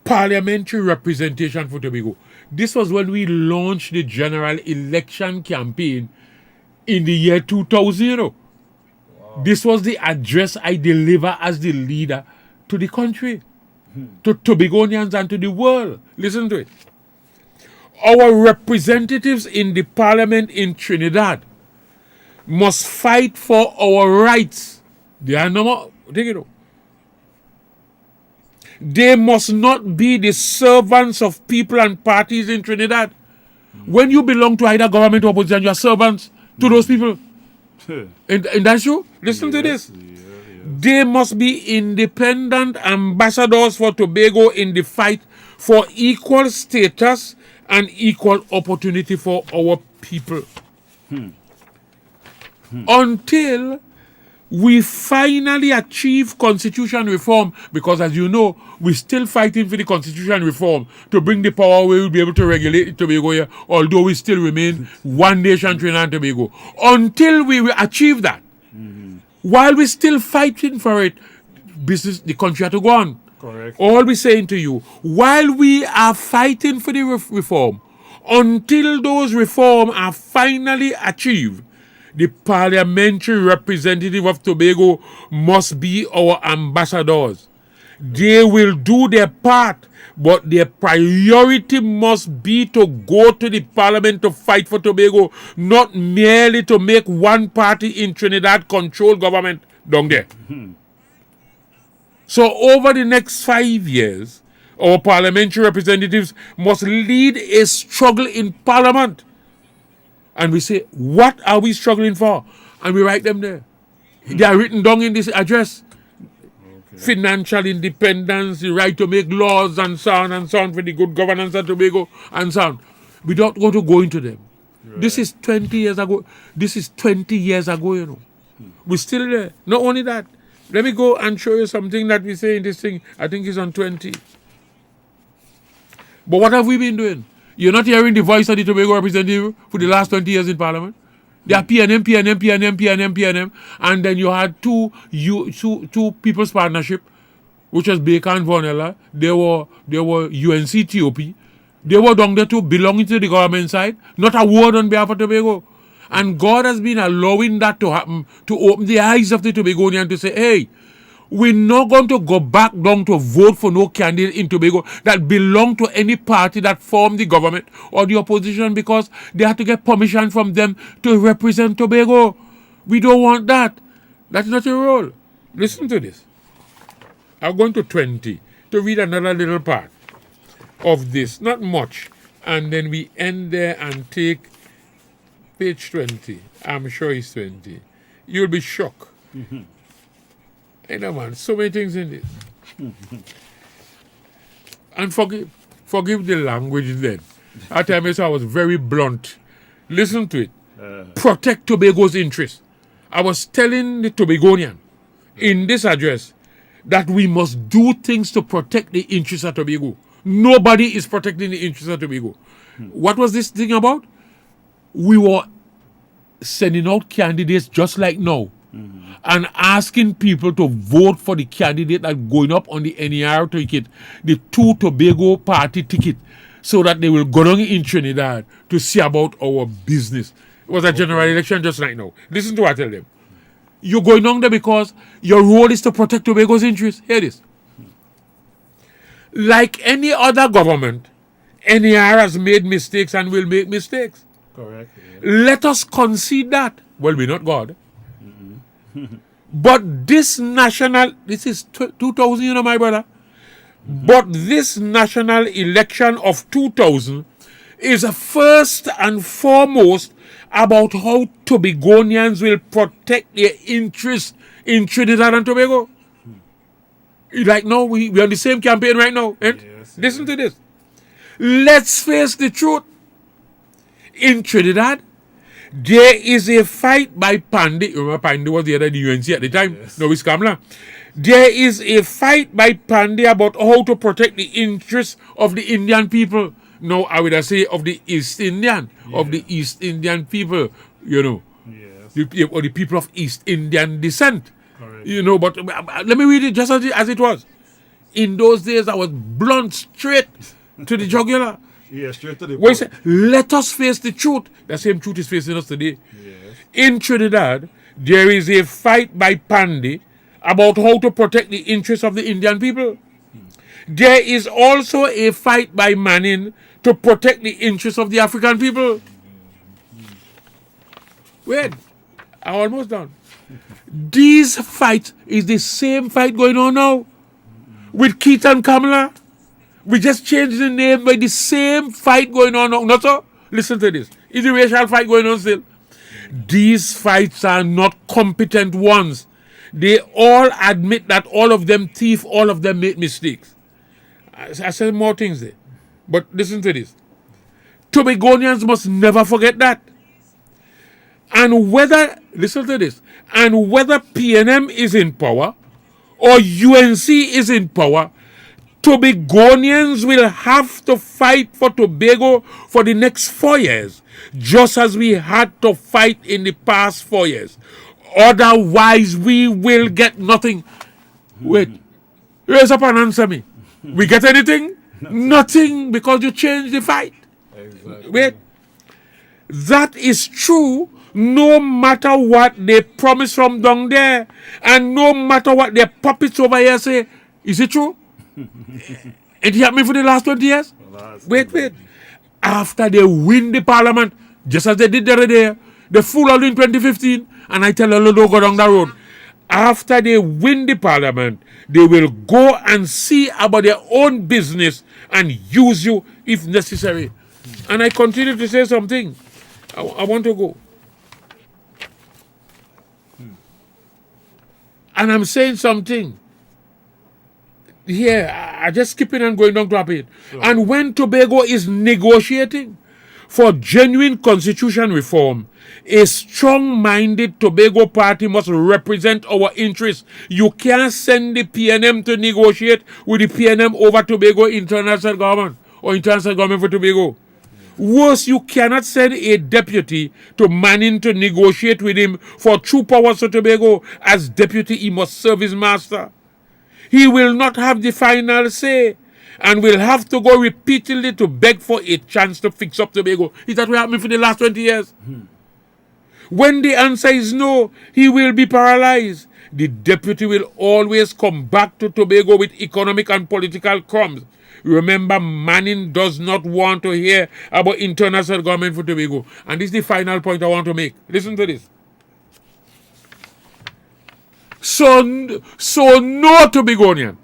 Parliamentary representation for Tobago. This was when we launched the general election campaign in the year 2000. Wow. This was the address I deliver as the leader to the country, to Tobagonians and to the world. Listen to it. Our representatives in the parliament in Trinidad must fight for our rights. They are no more. Take it out. They must not be the servants of people and parties in Trinidad. When you belong to either government or opposition, you are servants to those people. And that's true. Listen to this. They must be independent ambassadors for Tobago in the fight for equal status and equal opportunity for our people. Until we finally achieve constitution reform, because as you know, we're still fighting for the constitution reform to bring the power where we'll be able to regulate Tobago here, although we still remain one nation, Trinidad and Tobago. Until we will achieve that, while we're still fighting for it, the country has to go on. Correct. All we're saying to you, while we are fighting for the reform, until those reforms are finally achieved, the parliamentary representative of Tobago must be our ambassadors. They will do their part, but their priority must be to go to the parliament to fight for Tobago, not merely to make one party in Trinidad control government down there. So over the next 5 years, our parliamentary representatives must lead a struggle in parliament. And we say, what are we struggling for? And we write them there. They are written down in this address. Financial independence, the right to make laws and so on for the good governance of Tobago and so on. We don't want to go into them. Right. This is 20 years ago. We're still there. Not only that, let me go and show you something that we say in this thing. I think it's on 20. But what have we been doing? You're not hearing the voice of the Tobago representative for the last 20 years in Parliament. They are PNM, and then you had two People's Partnership, which was Baker and Vonella. They were UNC TOP. They were down there too, belonging to the government side, not a word on behalf of Tobago. And God has been allowing that to happen, to open the eyes of the Tobagonian to say, hey, we're not going to go back down to vote for no candidate in Tobago that belong to any party that formed the government or the opposition, because they have to get permission from them to represent Tobago. We don't want that. That's not your role. Listen to this. I'll go into 20 to read another little part of this. Not much. And then we end there and take page 20. I'm sure it's 20. You'll be shocked. You know, man, so many things in this. And forgive the language then. At times I was very blunt. Listen to it. Protect Tobago's interest. I was telling the Tobagonian in this address that we must do things to protect the interests of Tobago. Nobody is protecting the interests of Tobago. What was this thing about? We were sending out candidates just like now and asking people to vote for the candidate that going up on the NER ticket, the 2 Tobago party ticket, so that they will go down in Trinidad to see about our business. It was a general election just right now. Listen to what I tell them. You're going down there because your role is to protect Tobago's interests. Hear this. Like any other government, NER has made mistakes and will make mistakes. Correct. Let us concede that. Well, we're not God. But this is 2000, you know, my brother. But this national election of 2000 is first and foremost about how Tobagonians will protect their interests in Trinidad and Tobago. Like now, we're on the same campaign right now. Yes, Listen to this. Let's face the truth. In Trinidad, there is a fight by Pandey. Remember, Pandey was the head of the UNC at the time. Yes. No, it's Kamla. There is a fight by Pandey about how to protect the interests of the Indian people. No, I would say of the East Indian, of the East Indian people, you know, or the people of East Indian descent. Correct. You know, but let me read it just as it was. In those days, I was blunt straight to the jugular. Yeah, straight to the When he point. said, let us face the truth. The same truth is facing us today. Yes. In Trinidad, there is a fight by Pandey about how to protect the interests of the Indian people. There is also a fight by Manning to protect the interests of the African people. Wait, I'm almost done. These fights is the same fight going on now with Keith and Kamala. We just changed the name, but the same fight going on now. Not so? Listen to this. Is the racial fight going on still? These fights are not competent ones. They all admit that all of them thief, all of them make mistakes. I said more things there. But listen to this. Tobagonians must never forget that. And whether, listen to this, and whether PNM is in power or UNC is in power, Tobagonians will have to fight for Tobago for the next 4 years, just as we had to fight in the past 4 years. Otherwise, we will get nothing. Wait, raise up and answer me. We get anything? Nothing, because you changed the fight. Exactly. Wait, that is true no matter what they promise from down there, and no matter what their puppets over here say. Is it true? It happened for the last 20 years? Wait. After they win the parliament, just as they did the other day, they fool out in 2015, and I tell them, don't go down that road. After they win the parliament, they will go and see about their own business and use you if necessary. And I continue to say something. I want to go. And I'm saying something. Here, I just skipping and going down to it. Sure. And when Tobago is negotiating for genuine constitution reform, a strong-minded Tobago party must represent our interests. You can't send the PNM to negotiate with the PNM over Tobago international government or international government for Tobago. Worse, you cannot send a deputy to Manning to negotiate with him for true powers to Tobago. As deputy, he must serve his master. He will not have the final say and will have to go repeatedly to beg for a chance to fix up Tobago. Is that what happened for the last 20 years? When the answer is no, he will be paralyzed. The deputy will always come back to Tobago with economic and political crumbs. Remember, Manning does not want to hear about international government for Tobago. And this is the final point I want to make. Listen to this. So no Tobagonian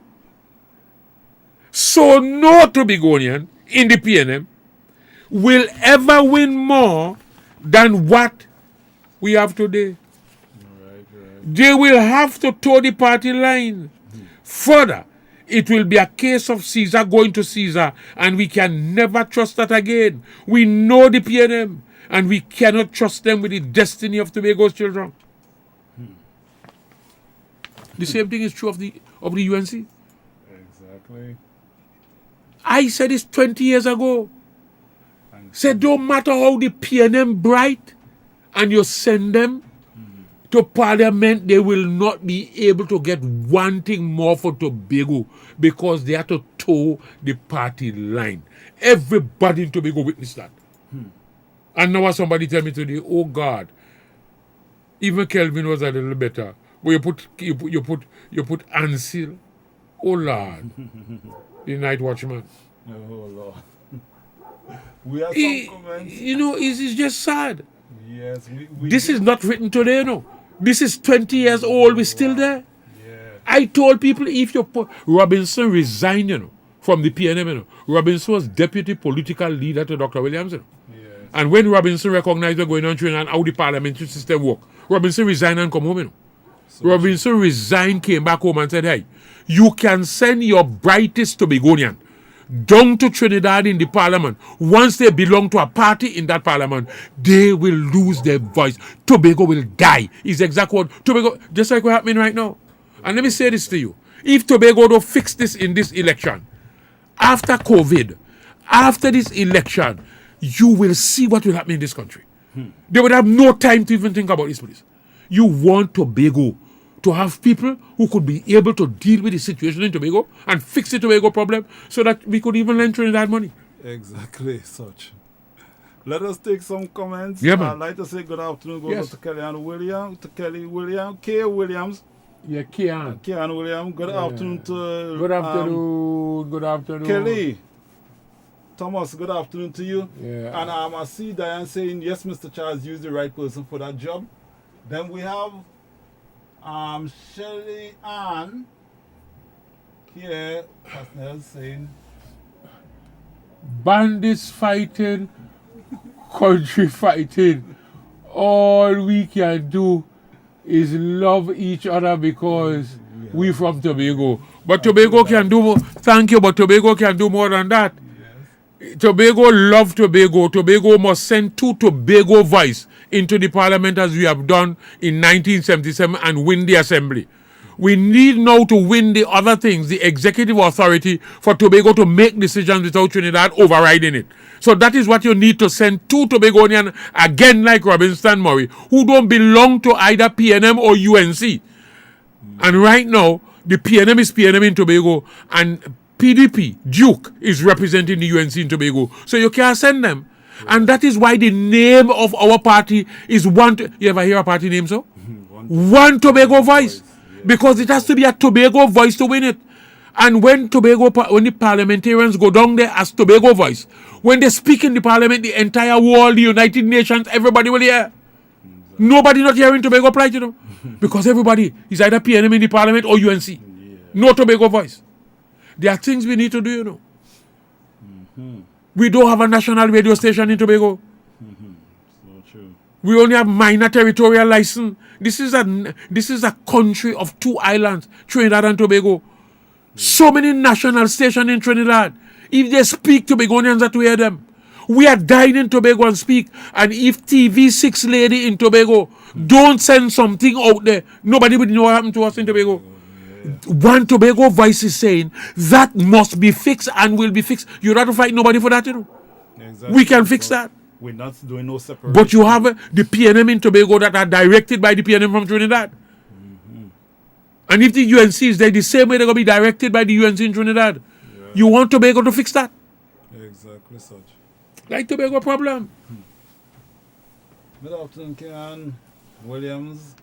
So no Tobagonian in the PNM will ever win more than what we have today. Right. They will have to toe the party line. Further, it will be a case of Caesar going to Caesar, and we can never trust that again. We know the PNM, and we cannot trust them with the destiny of Tobago's children. The same thing is true of the UNC. Exactly. I said this 20 years ago. Said don't matter how the PNM bright and you send them to Parliament, they will not be able to get one thing more for Tobago because they have to toe the party line. Everybody in Tobago witnessed that. And now somebody tell me today, oh God, even Kelvin was a little better. But you put Ansel, oh Lord, the night watchman. Oh Lord. We have some comments. It's just sad. Yes, we This is not written today, no. This is 20 years old. We're still there. Yeah. I told people if you put Robinson resigned, from the PNM, Robinson was deputy political leader to Dr. Williams, Yes. And when Robinson recognized going on training and how the parliamentary system work, Robinson resigned and come home, Robinson resigned, came back home and said, hey, you can send your brightest Tobagonian down to Trinidad in the parliament. Once they belong to a party in that parliament, they will lose their voice. Tobago will die. Is exact word. Tobago, just like what's happening right now. And let me say this to you. If Tobago don't fix this in this election, after COVID, after this election, you will see what will happen in this country. They would have no time to even think about this, please. You want Tobago to have people who could be able to deal with the situation in Tobago and fix the Tobago problem so that we could even lend Trinidad money. Exactly such. Let us take some comments. Yeah, man. I'd like to say good afternoon. Go Yes. to Kelly and William, to Kelly William, K. Williams, Yeah, Kian. K. and William. Good afternoon to Good afternoon. Good afternoon. Kelly. Thomas, good afternoon to you. Yeah. And I see Diane saying, yes, Mr. Charles, use the right person for that job. Then we have Shelley Ann here, Pasnell saying, Bandits fighting, country fighting. All we can do is love each other because we from Tobago. But Tobago can do more. Thank you, but Tobago can do more than that. Tobago love Tobago. Tobago must send 2 Tobago voice into the parliament as we have done in 1977 and win the assembly. We need now to win the other things, the executive authority for Tobago to make decisions without Trinidad overriding it. So that is what you need to send 2 Tobagonians, again like Robinson Murray, who don't belong to either PNM or UNC. And right now, the PNM is PNM in Tobago and PDP, Duke, is representing the UNC in Tobago. So you can't send them. And that is why the name of our party is you ever hear a party name so? One Tobago Voice. Because it has to be a Tobago voice to win it. And when the parliamentarians go down there as Tobago Voice, when they speak in the parliament, the entire world, the United Nations, everybody will hear. Nobody not hearing Tobago plight, because everybody is either PNM in the parliament or UNC. No Tobago Voice. There are things we need to do, We don't have a national radio station in Tobago. so true. We only have minor territorial license. This is a country of 2 islands, Trinidad and Tobago. So many national stations in Trinidad. If they speak, Tobagonians are to hear them. We are dying in Tobago and speak. And if TV6 lady in Tobago don't send something out there, nobody would know what happened to us in Tobago. One Tobago Voice is saying that must be fixed and will be fixed. You don't have to fight nobody for that, Exactly. We can fix that. We're not doing no separation. But you have the PNM in Tobago that are directed by the PNM from Trinidad. And if the UNC is there, the same way they're going to be directed by the UNC in Trinidad. You want Tobago to fix that? Exactly such. Like Tobago problem. Good afternoon, Kian Williams.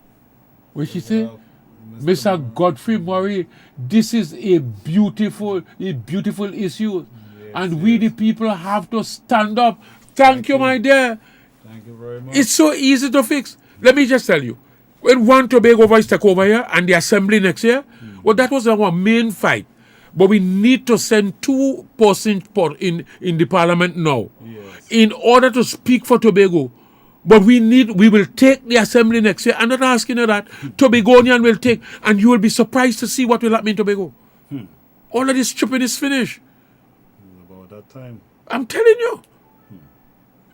What she say? Mr. Godfrey Murray, this is a beautiful issue. And we the people have to stand up. Thank you, my dear. Thank you very much. It's so easy to fix. Let me just tell you. When one Tobago Voice took over here and the assembly next year, well, that was our main fight. But we need to send 2 persons in the parliament now Yes. in order to speak for Tobago. But we will take the assembly next year. I'm not asking you that. Tobagonian will take, and you will be surprised to see what will happen in Tobago. All of this stripping is finished. It's about that time. I'm telling you.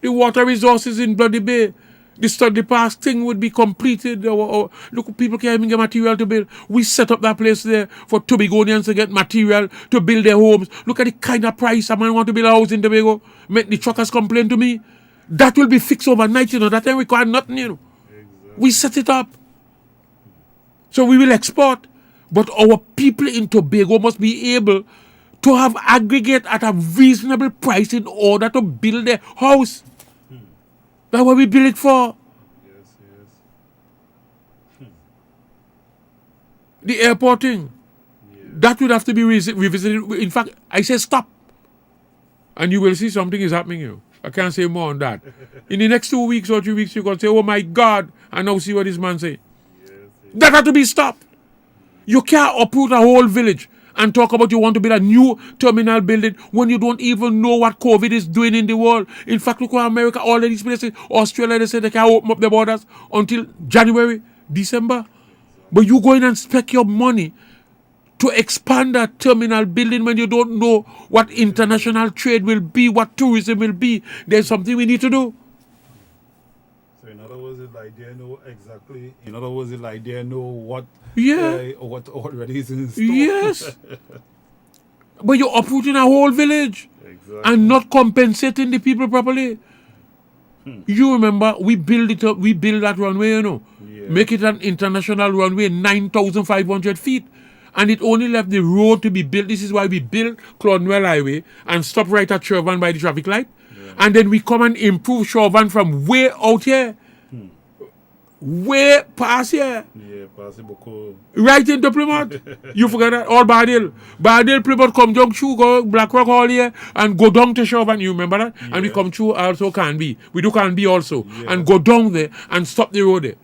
The water resources in Bloody Bay, the study pass thing would be completed. Look, people can't even get material to build. We set up that place there for Tobagonians to get material to build their homes. Look at the kind of price a man want to build a house in Tobago. Make the truckers complain to me. That will be fixed overnight, you know. That ain't require nothing, you know. Exactly. We set it up. So we will export. But our people in Tobago must be able to have aggregate at a reasonable price in order to build their house. That's what we build it for. Yes, yes. The airport thing. That would have to be revisited. In fact, I say stop. And you will see something is happening here. I can't say more on that. In the next 2 weeks or 3 weeks, you're going to say, oh my God, and now see what this man say. Yes, yes. That had to be stopped. You can't uproot a whole village and talk about you want to build a new terminal building when you don't even know what COVID is doing in the world. In fact, look at America, all of these places, Australia, they say they can't open up their borders until January, December. But you go in and spec your money to expand that terminal building when you don't know what international trade will be, what tourism will be. There's something we need to do. So in other words, it's like they know exactly. In other words, it's like they know what. Yeah. What already is in store. Yes. But you're uprooting a whole village Exactly. and not compensating the people properly. You remember we build it up, we build that runway, you know. Yeah. Make it an international runway, 9,500 feet. And it only left the road to be built. This is why we built Clonwell Highway and stop right at Shervan by the traffic light. Yeah. And then we come and improve Shervan from way out here. Way past here. Yeah, possible. Right into Plymouth. You forgot that? All Bardale. Bardale, Plymouth, come down through, go Blackrock Hall here and go down to Shervan. You remember that? Yeah. And we come through also Canby. We do Canby also. Yeah. And go down there and stop the road there.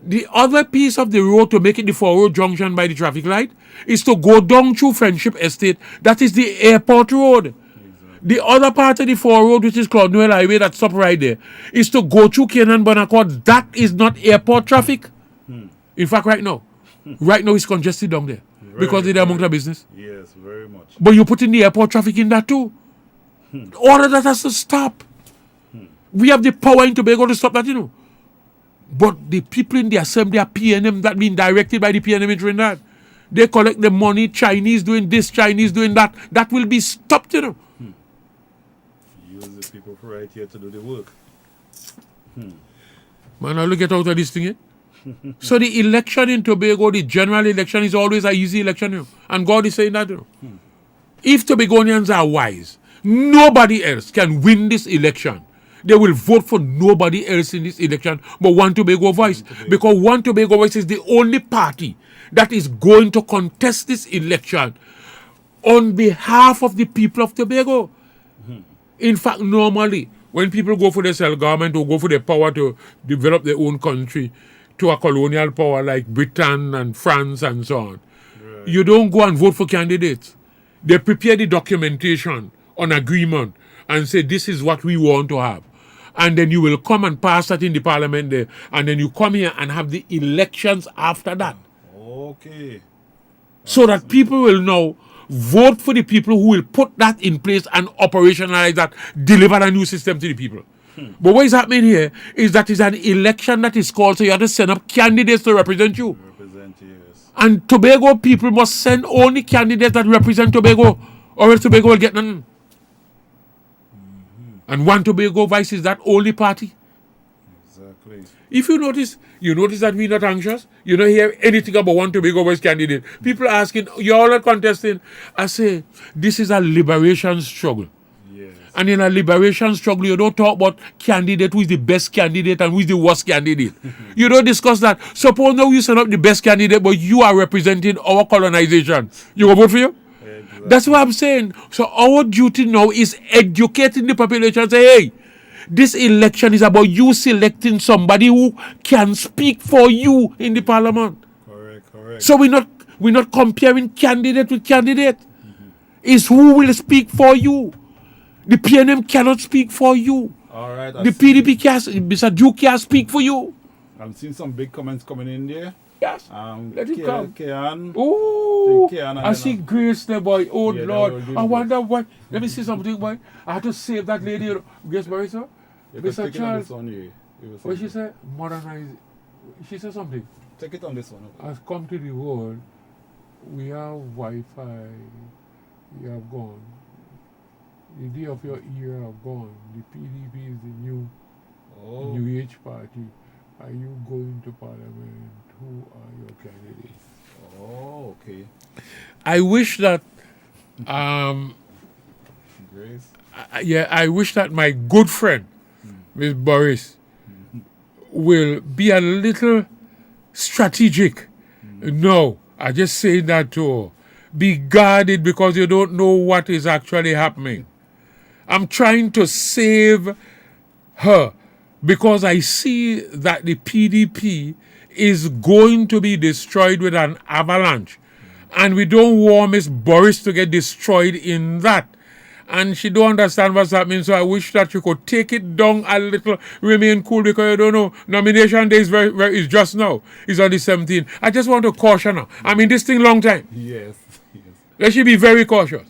The other piece of the road to make it the 4-road junction by the traffic light is to go down through Friendship Estate. That is the airport road. Exactly. The other part of the 4-road, which is Clonwell Highway, that stop right there, is to go through Canaan Bonaccord. That is not airport traffic. In fact, right now it's congested down there because they're among the business. Yes, very much. But you put in the airport traffic in that too. All of that has to stop. We have the power in Tobago to stop that, you know. But the people in the assembly are PNM that being directed by the PNM in Trinidad. They collect the money, Chinese doing this, Chinese doing that. That will be stopped, you know. Use the people right here to do the work. Man, I'll get out of this thing, eh? So the election in Tobago, the general election is always an easy election, you know. And God is saying that, you know. If Tobagonians are wise, nobody else can win this election. They will vote for nobody else in this election but One Tobago Voice. Because One Tobago Voice is the only party that is going to contest this election on behalf of the people of Tobago. In fact, normally, when people go for the self-government or go for the power to develop their own country to a colonial power like Britain and France and so on, you don't go and vote for candidates. They prepare the documentation on agreement and say, this is what we want to have. And then you will come and pass that in the parliament there. And then you come here and have the elections after that. Okay. So that people will now vote for the people who will put that in place and operationalize that, deliver a new system to the people. But what is happening here is that it's an election that is called, so you have to send up candidates to represent you. Represent, yes. And Tobago people must send only candidates that represent Tobago, or else Tobago will get nothing. And One Tobago Voice is that only party. Exactly. If you notice that we're not anxious. You don't hear anything about One Tobago Voice candidate. People asking, you all are contesting. I say, this is a liberation struggle. Yes. And in a liberation struggle, you don't talk about candidate who is the best candidate and who is the worst candidate. You don't discuss that. Suppose now you send up the best candidate, but you are representing our colonization. You will vote for you? Exactly. That's what I'm saying. So our duty now is educating the population. Say, hey, this election is about you selecting somebody who can speak for you in the parliament. Correct. So we're not We're not comparing candidate with candidate. It's who will speak for you. The PNM cannot speak for you. All right. The PDP can't, Mr. Duke can't speak for you. I'm seeing some big comments coming in there. Yes. Let it come. Kian. Oh, Kian I see Grace there, boy. Oh, Yeah, Lord. that will I do wonder what. Let me see something, boy. I had to save that lady. Grace Barisa? You can Mr. take it on Charles. this one, yeah. What she said? Modernize. She said something. Take it on this one. Okay. Has come to the world. We have Wi-Fi. You have gone. The day of your era have gone. The PDP is the new age party. Are you going to Parliament? Who are your candidates? Oh, okay. I wish that Grace. I wish that my good friend, Miss Boris, will be a little strategic. No, I just say that to her. Be guarded because you don't know what is actually happening. I'm trying to save her because I see that the PDP is going to be destroyed with an avalanche. And we don't want Miss Boris to get destroyed in that. And she don't understand what's happening, so I wish that you could take it down a little, remain cool, because you don't know, nomination day is just now. It's on the 17th. I just want to caution her. I mean, this thing long time. Yes. Let she be very cautious.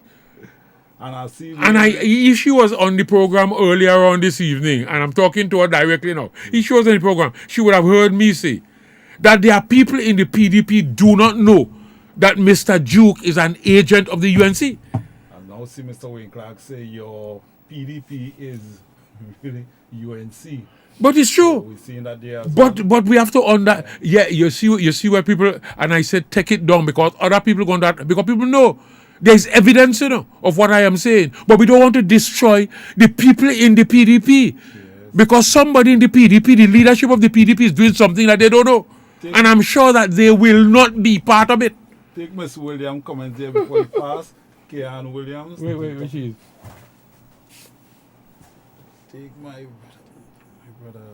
And I see. If she was on the program earlier on this evening, and I'm talking to her directly now, if she was on the program, she would have heard me say that there are people in the PDP do not know that Mr. Duke is an agent of the UNC. And now see Mr. Wayne Clark say your PDP is really UNC. But it's true. So we're seeing that there as But we have to you see where people, and I said take it down because other people going that, because people know there's evidence, of what I am saying. But we don't want to destroy the people in the PDP. Because somebody in the PDP, the leadership of the PDP is doing something that they don't know. And I'm sure that they will not be part of it. Take Miss Williams comment there before you pass. Keanu Williams. Wait, where she is? Take my brother.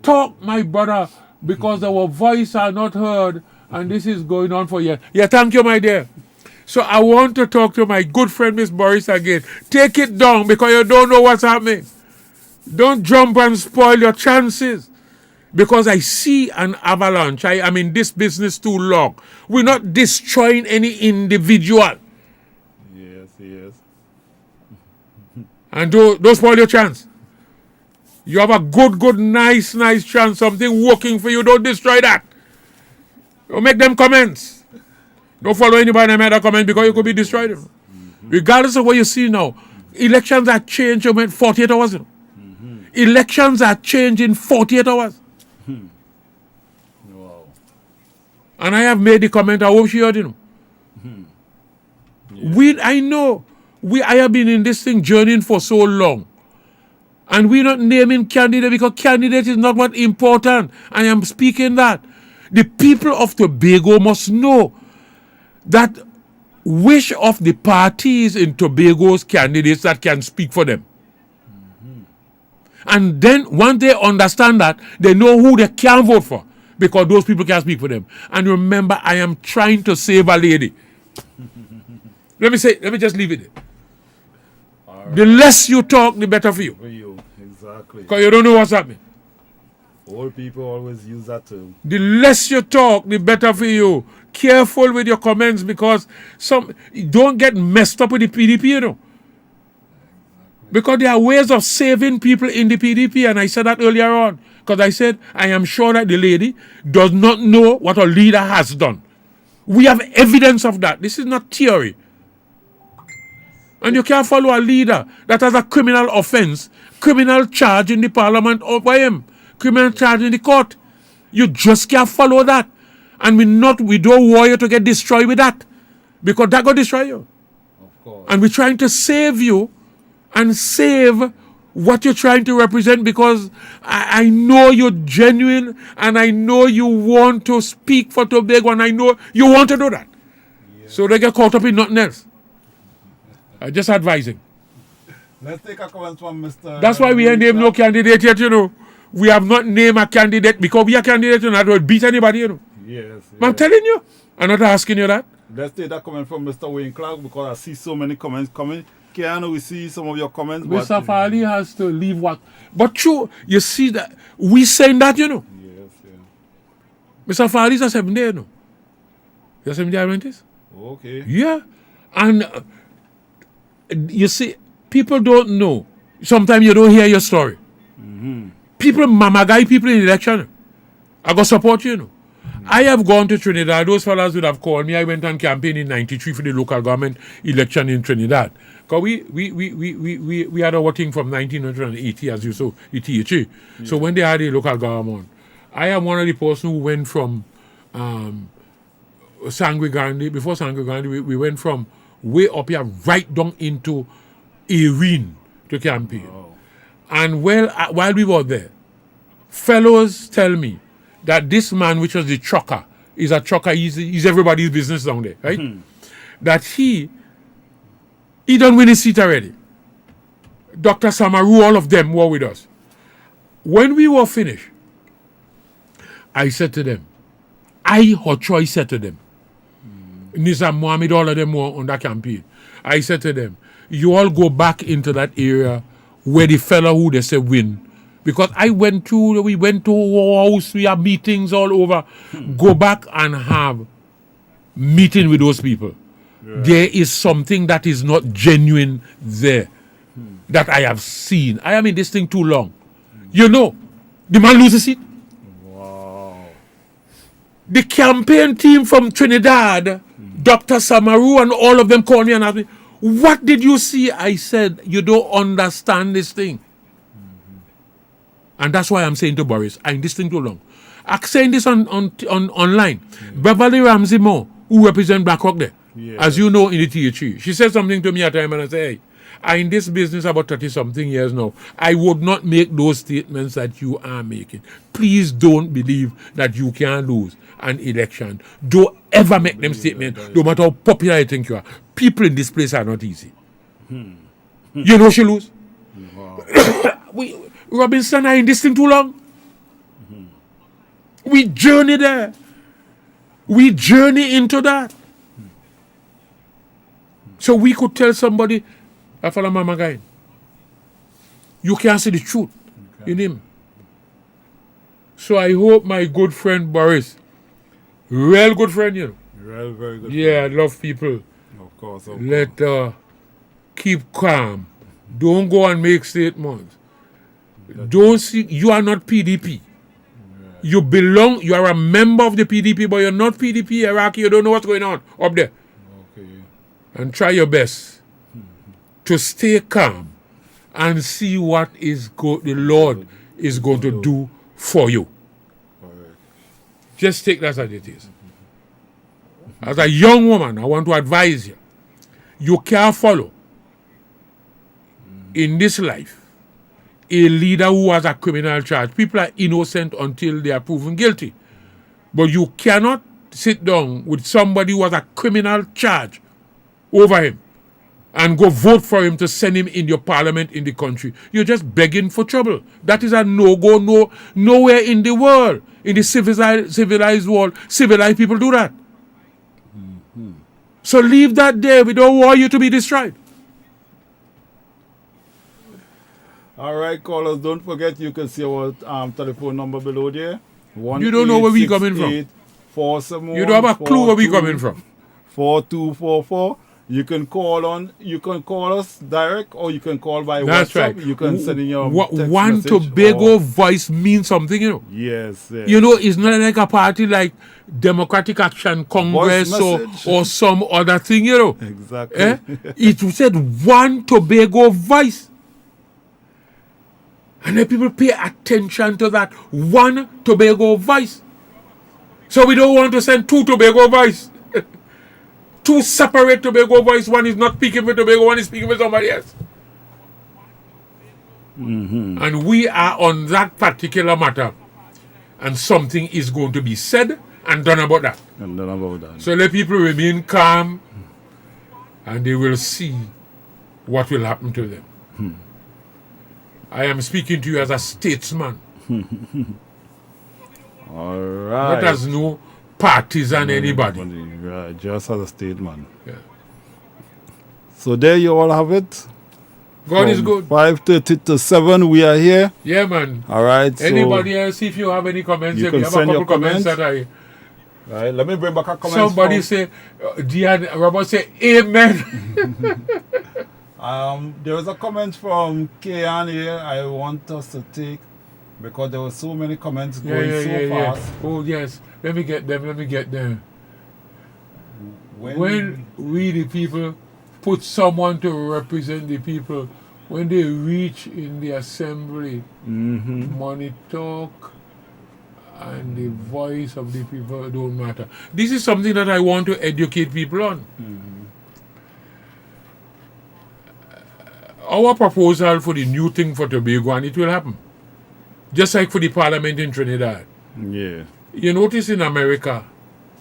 Talk, my brother, because our voice are not heard, and this is going on for years. Yeah, thank you, my dear. So I want to talk to my good friend, Miss Boris, again. Take it down because you don't know what's happening. Don't jump and spoil your chances. Because I see an avalanche. I'm in this business too long. We're not destroying any individual. Yes. And don't spoil your chance. You have a good, nice chance. Something working for you. Don't destroy that. Don't make them comments. Don't follow anybody that made a comment because you could be destroyed. Regardless of what you see now, elections are changed in 48 hours. Elections are changed in 48 hours. Wow. And I have made the comment, I hope she heard it. I have been in this thing journeying for so long. And we're not naming candidate because candidate is not what important. I am speaking that. The people of Tobago must know that which of the parties in Tobago's candidates that can speak for them. And then once they understand that, they know who they can vote for because those people can speak for them. And remember, I am trying to save a lady. Let me just leave it there. Right. The less you talk, the better for you. For you, exactly. Because you don't know what's happening. Old people always use that term. The less you talk, the better for you. Careful with your comments because don't get messed up with the PDP, Because there are ways of saving people in the PDP, and I said that earlier on. Because I said, I am sure that the lady does not know what a leader has done. We have evidence of that. This is not theory. And you can't follow a leader that has a criminal offense, criminal charge in the parliament over him, criminal charge in the court. You just can't follow that. And we don't want you to get destroyed with that. Because that will destroy you. Of course. And we're trying to save you and save what you're trying to represent because I know you're genuine and I know you want to speak for Tobago and I know you want to do that. Yes. So they get caught up in nothing else. Just advising. Let's take a comment from Mr. That's why we ain't named no candidate yet, We have not named a candidate because we are candidate and that will beat anybody, Yes. I'm telling you. I'm not asking you that. Let's take that comment from Mr. Wayne Clark because I see so many comments coming. Keanu, we see some of your comments. Mr. Farley has to leave what? But true, you see that we saying that, you know. Yes, yeah. Mr. Farley's a 7-day, you know. You're 7-day Adventist? Okay. Yeah. And you see, people don't know. Sometimes you don't hear your story. People, mama guy, people in election. I got support you, you know. I have gone to Trinidad. Those fellas would have called me. I went on campaign in 93 for the local government election in Trinidad. Because we had our thing from 1980, as you saw, ETHA. Yeah. So when they had a local government, I am one of the person who went from Sangre Grande. Before Sangre Grande, we went from way up here right down into Erin to campaign. Wow. And while we were there, fellows tell me that this man, which was the trucker, is a trucker, he's everybody's business down there, right? That he done win his seat already. Dr. Samaru, all of them were with us. When we were finished, I said to them, Hot Choice said to them, Nizam Mohammed, all of them were on that campaign. I said to them, you all go back into that area where the fellow who they say win. Because we went to our house, we have meetings all over. Go back and have meeting with those people. Yeah. There is something that is not genuine there that I have seen. I am in this thing too long. You know, the man loses it. Wow. The campaign team from Trinidad, Dr. Samaru and all of them called me and asked me, what did you see? I said, you don't understand this thing. And that's why I'm saying to Boris, I'm in this thing too long. I'm saying this on online. Yeah. Beverly Ramsey Moore, who represents BlackRock there, as you know, in the THE. She said something to me at a time and I said, hey, I'm in this business about 30-something years now. I would not make those statements that you are making. Please don't believe that you can lose an election. Don't ever make them statements, no matter how popular you think you are. People in this place are not easy. You know she lose? Wow. Robinson are in this thing too long. We journey there. We journey into that. So we could tell somebody, I follow Mama Guy. You can't see the truth in him. So I hope my good friend Boris, real good friend, you know. Real, very good yeah, friend. I love people. Of course. Keep calm. Don't go and make statements. Don't see, you are not PDP. You belong, you are a member of the PDP, but you're not PDP hierarchy. You don't know what's going on up there. Okay. And try your best to stay calm and see what the Lord is going to do for you. Right. Just take that as it is. As a young woman, I want to advise you. You can't follow in this life a leader who has a criminal charge. People are innocent until they are proven guilty. But you cannot sit down with somebody who has a criminal charge over him and go vote for him to send him in your parliament in the country. You're just begging for trouble. That is a no-go, nowhere in the world. In the civilized world, civilized people do that. So leave that there. We don't want you to be destroyed. All right, callers, don't forget you can see our telephone number below there. You don't know where we coming from. You don't have a clue where we coming from. 4244. You can call us direct, or you can call by That's WhatsApp. Right. You can send in your text One message Tobago voice means something, you know. Yes. You know, it's not like a party like Democratic Action Congress or some other thing, you know. Exactly. It said one Tobago voice. And then people pay attention to that one Tobago voice. So we don't want to send two Tobago voice. Two separate Tobago voice. One is not speaking with Tobago, one is speaking with somebody else. And we are on that particular matter. And something is going to be said and done about that. So let people remain calm and they will see what will happen to them. I am speaking to you as a statesman. All right. Not as no partisan anybody. Right, just as a statement. Yeah. So there you all have it. God is good. 5:30 to 7, we are here. Yeah, man. All right. So Anybody else, if you have any comments, you if can you have a send your couple comments comments. that right, let me bring back a comment. somebody say, Robert say, Amen. There was a comment from Kayan here. I want us to take because there were so many comments going so fast. Oh, yes. Let me get them. When we, the people, put someone to represent the people, when they reach in the assembly, money talk and the voice of the people don't matter. This is something that I want to educate people on. Our proposal for the new thing for Tobago, and it will happen, just like for the parliament in Trinidad. Yeah. You notice in America,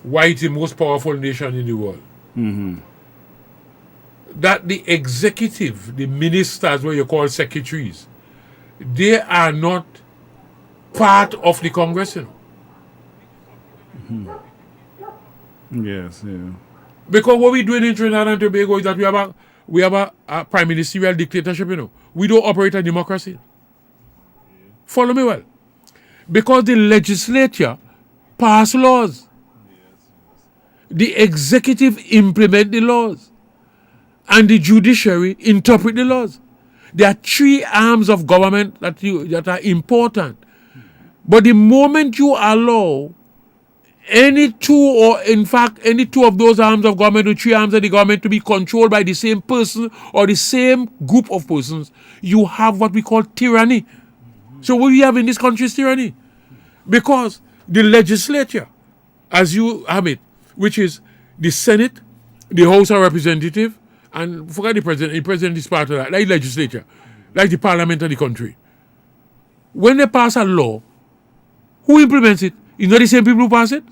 why it's the most powerful nation in the world, that the executive, the ministers, what you call secretaries, they are not part of the Congress, you know. Yes, yeah. Because what we're doing in Trinidad and Tobago is that we have a prime ministerial dictatorship, you know. We don't operate a democracy. Follow me well. Because the legislature pass laws. The executive implement the laws. And the judiciary interpret the laws. There are three arms of government that are important. But the moment you allow any two of those arms of government or three arms of the government to be controlled by the same person or the same group of persons, you have what we call tyranny. So what we have in this country is tyranny. Because the legislature, as you have it, which is the Senate, the House of Representatives, and forget the president is part of that, like legislature, like the parliament of the country. When they pass a law, who implements it? It's not the same people who pass it.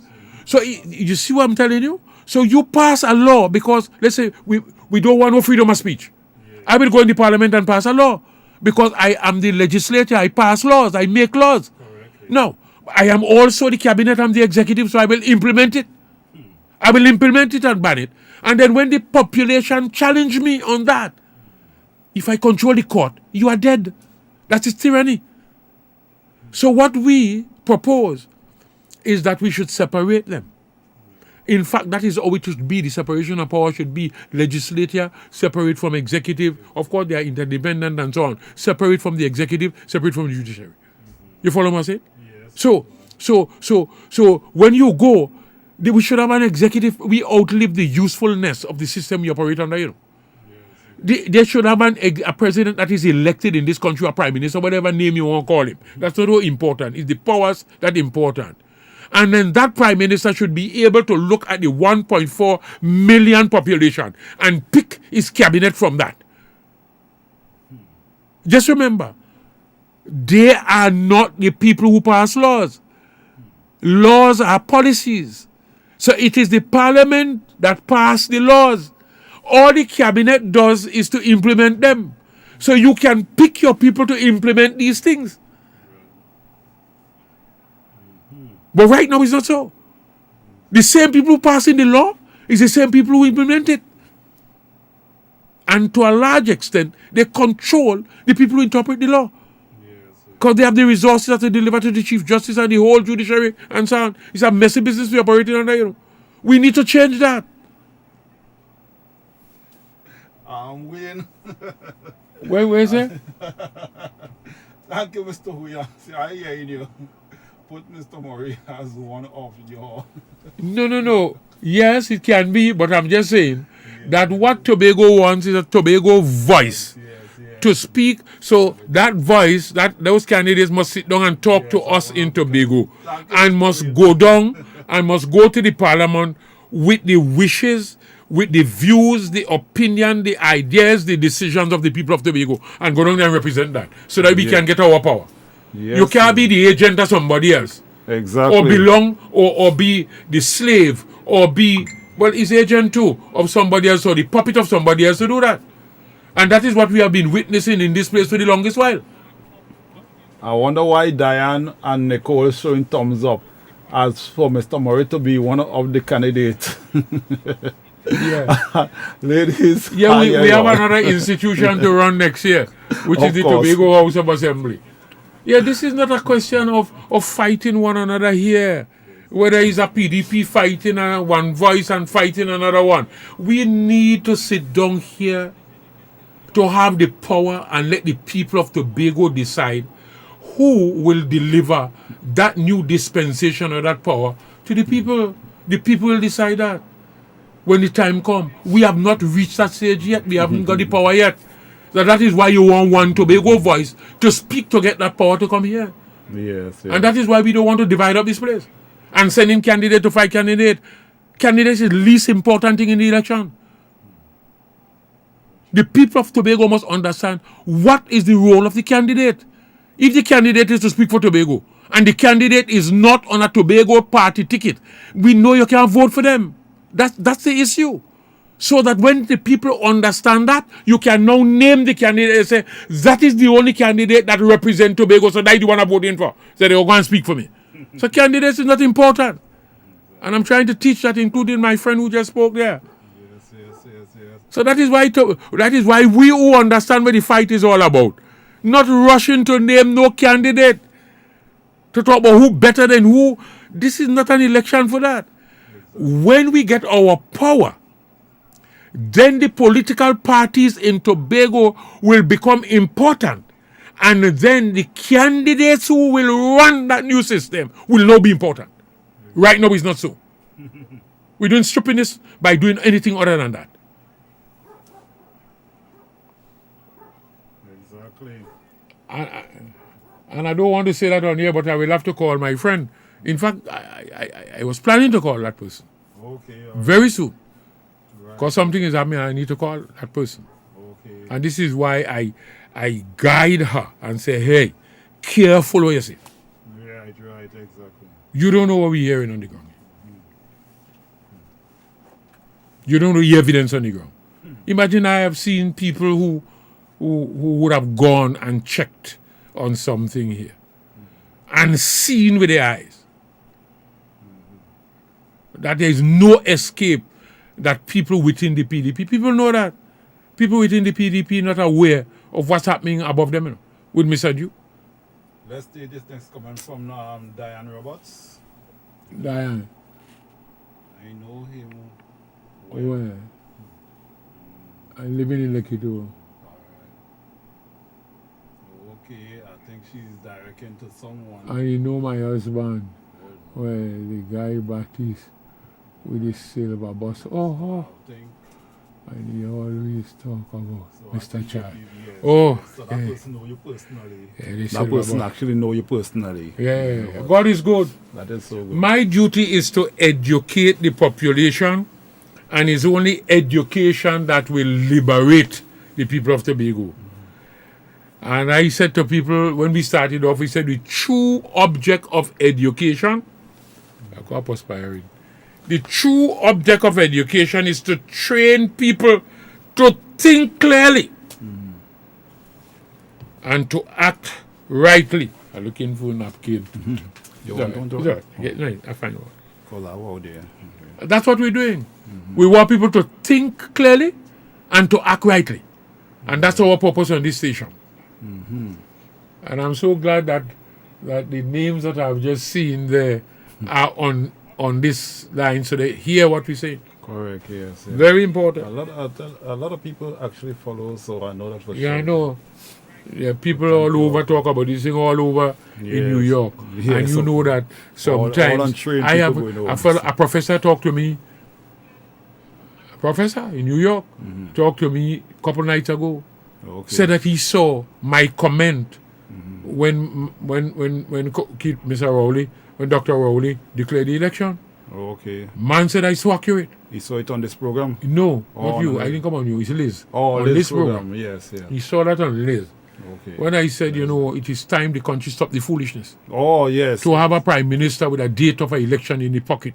So you see what I'm telling you? So you pass a law because, let's say, we don't want no freedom of speech. I will go in the parliament and pass a law because I am the legislature. I pass laws. I make laws. Now, I am also the cabinet. I'm the executive, so I will implement it. I will implement it and ban it. And then when the population challenge me on that, if I control the court, you are dead. That is tyranny. So what we propose is that we should separate them. In fact, that is how it should be. The separation of power should be legislature, separate from executive. Of course, they are interdependent and so on. Separate from the executive, separate from the judiciary. You follow what I'm saying? Yes. So when you go, we should have an executive. We outlive the usefulness of the system we operate under, you know. They should have a president that is elected in this country, a prime minister, whatever name you want to call him. That's not so important. It's the powers that are important. And then that prime minister should be able to look at the 1.4 million population and pick his cabinet from that. Just remember, they are not the people who pass laws. Laws are policies. So it is the parliament that pass the laws. All the cabinet does is to implement them. So you can pick your people to implement these things. But right now it's not so. The same people who pass in the law is the same people who implement it. And to a large extent, they control the people who interpret the law. Because they have the resources to deliver to the Chief Justice and the whole judiciary and so on. It's a messy business we're operating under, you know. We need to change that. Wayne. Where is it? Thank you, Mr. Huya. I hear you. Put Mr. Murray as one of your... No. Yes, it can be, but I'm just saying that what Tobago wants is a Tobago voice to speak. So that voice, those candidates must sit down and talk to us in Tobago and must go down and must go to the parliament with the wishes, with the views, the opinion, the ideas, the decisions of the people of Tobago and go down there and represent that so that we can get our power. Yes, you can't be the agent of somebody else. Exactly. Or belong or be the slave or be, well, is agent too of somebody else or the puppet of somebody else to do that. And that is what we have been witnessing in this place for the longest while. I wonder why Diane and Nicole showing thumbs up. as for Mr. Murray to be one of the candidates. Yeah. Ladies, Yeah, we have another institution to run next year, which is Of the course. Tobago House of Assembly. Yeah, this is not a question of fighting one another here. Whether it's a PDP fighting one voice and fighting another one. We need to sit down here to have the power and let the people of Tobago decide who will deliver that new dispensation of that power to the people. The people will decide that when the time comes. We have not reached that stage yet. We haven't got the power yet. So that is why you want one Tobago voice to speak to get that power to come here. Yes, yes. And that is why we don't want to divide up this place and send in candidate to fight candidate. Candidates is the least important thing in the election. The people of Tobago must understand what is the role of the candidate. If the candidate is to speak for Tobago and the candidate is not on a Tobago party ticket, we know you can't vote for them. That's the issue. So that when the people understand that, you can now name the candidate and say, that is the only candidate that represents Tobago, so that's the one I'm voting for. So they'll go and speak for me. So candidates is not important. And I'm trying to teach that, including my friend who just spoke there. Yes. So that is why we who understand what the fight is all about. Not rushing to name no candidate. To talk about who better than who. This is not an election for that. When we get our power, then the political parties in Tobago will become important. And then the candidates who will run that new system will now be important. Right now it's not so. We're doing stupidness by doing anything other than that. Exactly. And I don't want to say that on here, but I will have to call my friend. In fact, I was planning to call that person Okay. very soon. Because something is happening, I need to call that person. Okay. And this is why I guide her and say, hey, careful what you say. Right, exactly. You don't know what we're hearing on the ground. You don't know the evidence on the ground. Imagine I have seen people who would have gone and checked on something here and seen with their eyes that there is no escape, that people within the PDP, people know that. People within the PDP not aware of what's happening above them, you know, with Mr. Dew. Let's take this next comment from Diane Roberts. Diane. I know him. Where? I'm living in Lekki too. Okay, I think she's directing to someone. I know my husband, where the guy Baptiste with his silver bus. Oh, I think and he always talk about so. I Mr. think Chad. yes. Oh, So that yeah. person know you personally. Yeah, the That silver person bus. actually know you personally. Yeah, God is good. That is so good. My duty is to educate the population, and it's only education that will liberate the people of Tobago. And I said to people, when we started off, we said the true object of education, I got perspiring. The true object of education is to train people to think clearly and to act rightly. I'm looking for a napkin. You It's all want right. to It's all right. No, I find one. call out there. Okay. That's what we're doing. We want people to think clearly and to act rightly. And that's our purpose on this station. And I'm so glad that the names that I've just seen there are on this line so they hear what we say. Correct, yes. Very A important. lot of people actually follow, so I know that for sure. Yeah, I know. Yeah, people all over talk about this thing all over in New Yes. York. Yes, And you so- know that sometimes untrained I have people going over. a professor talked to me. A professor in New York talked to me a couple nights ago. Okay. Said that he saw my comment when Mr. Rowley, when Dr. Rowley declared the election. Okay. Man said I so accurate. You saw it on this program? No, Oh, not you. no. I didn't come on you. It's Liz. Oh, on this program. Yes, He yeah. saw that on Liz. Okay. When I said, you know, it is time the country stop the foolishness. Oh, yes. To have a prime minister with a date of an election in the pocket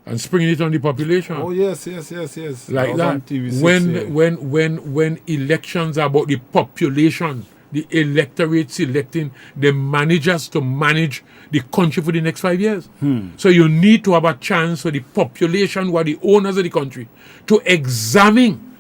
and springing it on the population. Oh, yes. Like was on that. TV6, yeah. When elections are about the population the electorate selecting the managers to manage the country for the next 5 years. So you need to have a chance for the population who are the owners of the country to examine,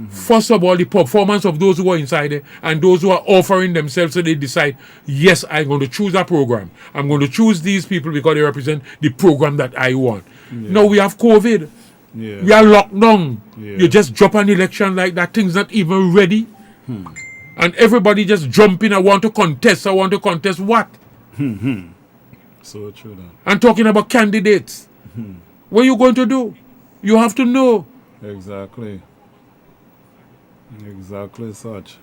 first of all, the performance of those who are inside it and those who are offering themselves, so they decide, yes, I'm going to choose a program. I'm going to choose these people because they represent the program that I want. Now we have COVID. Yeah. We are locked down. Yeah. You just drop an election like that, things not even ready. And everybody just jump in, I want to contest. I want to contest what? So true then. And talking about candidates. What are you going to do? You have to know. Exactly. Exactly such.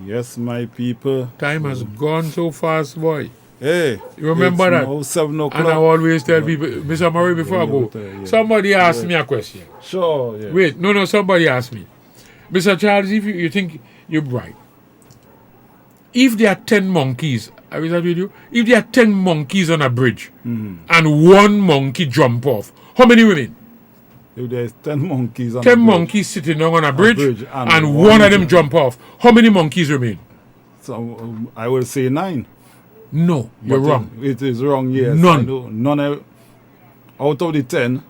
Yes, my people. Time has gone so fast, boy. Hey, You remember it's that? now 7 o'clock. And I always tell people, Mr. Murray, before I go, Yeah. somebody asked me a question. Sure, yeah. Wait, no, somebody asked me. Mr. Charles, if you think you're right, if there are 10 monkeys, I was that with you? If there are 10 monkeys on a bridge and one monkey jump off, how many remain? If there's 10 monkeys on 10 the bridge, monkeys sitting down on a bridge, and and one one of them jump. jump off, how many monkeys remain? so I will say 9. No, you're But wrong. It is wrong, yes. None. I know. None out of the 10,